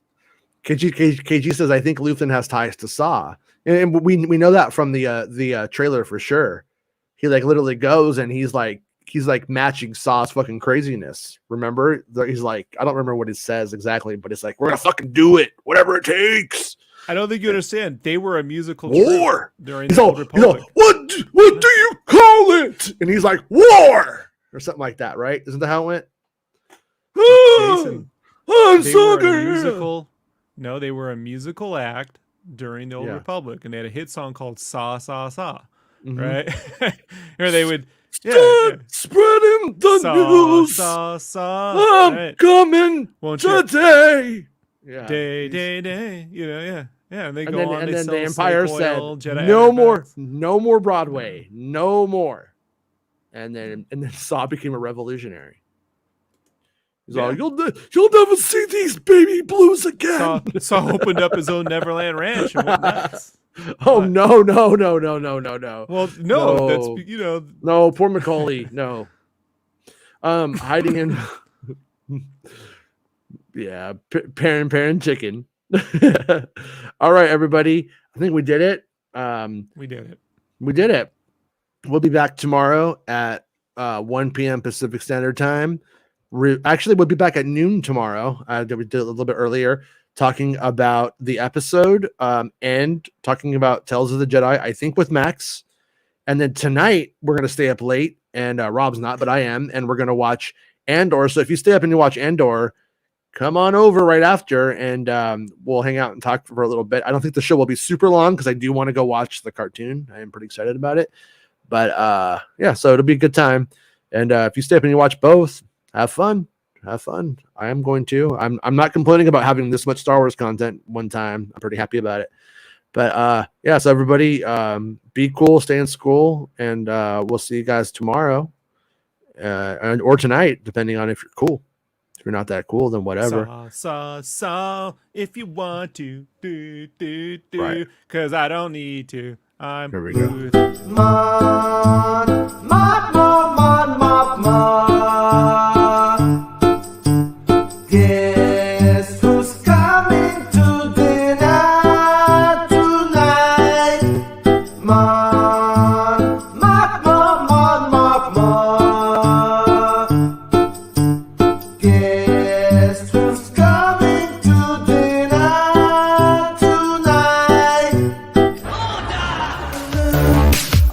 I think Luthen has ties to Saw. And we know that from the trailer for sure. He like literally goes and he's like matching Saw's fucking craziness. Remember? He's like, I don't remember what it says exactly, but it's like, we're gonna fucking do it, whatever it takes. I don't think you understand. They were a musical war during the Old Republic. What do you call it? And he's like, war or something like that, right? Isn't that how it went? Jason, they were a musical. No, they were a musical act during the Old Republic, and they had a hit song called "Saw Saw Saw," right? Or they would spreading the news. Saw Saw. I'm coming today. Day. And they go on. And they then sell the Empire said, Jedi "No more Broadway, no more." And then Saw became a revolutionary. He's all, you'll never see these baby blues again. Saw opened up his own Neverland Ranch and went nuts. Oh, what? No. Well, no, that's No, poor Macaulay. No. Hiding in parent chicken. All right, everybody. I think we did it. We did it. We'll be back tomorrow at 1 p.m. Pacific Standard Time. Actually, we'll be back at noon tomorrow. We did a little bit earlier, talking about the episode and talking about Tales of the Jedi, I think with Max. And then tonight, we're going to stay up late, and Rob's not, but I am, and we're going to watch Andor. So if you stay up and you watch Andor, come on over right after, and we'll hang out and talk for a little bit. I don't think the show will be super long because I do want to go watch the cartoon. I am pretty excited about it. But so it'll be a good time. And if you stay up and you watch both, have fun. I am going to. I'm not complaining about having this much Star Wars content one time. I'm pretty happy about it. But so everybody, be cool, stay in school, and we'll see you guys tomorrow, or tonight, depending on if you're cool. If you're not that cool, then whatever. Saw, if you want to, do, Right. Because I don't need to. I'm Here we go. Guess who's coming to dinner tonight? Guess who's coming to dinner tonight?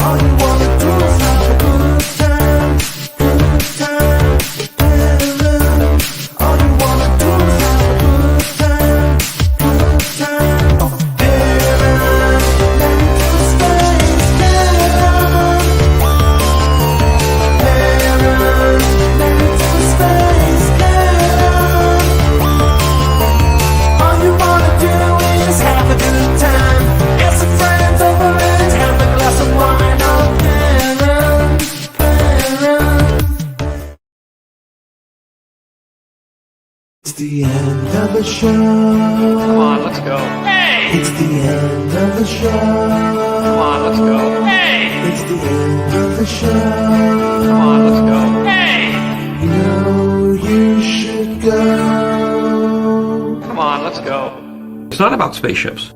All you wanna do is have a good time. All you wanna do is have a good time. Oh, heaven, let me to space, heaven. Heaven, let me to space, heaven. All you wanna do is have a good time. Get some friends over and have a glass of wine. Oh, heaven. It's the end of the show. Come on, let's go. Hey! It's the end of the show. Come on, let's go. Hey! It's the end of the show. Come on, let's go. Hey! You know you should go. Come on, let's go. It's not about spaceships.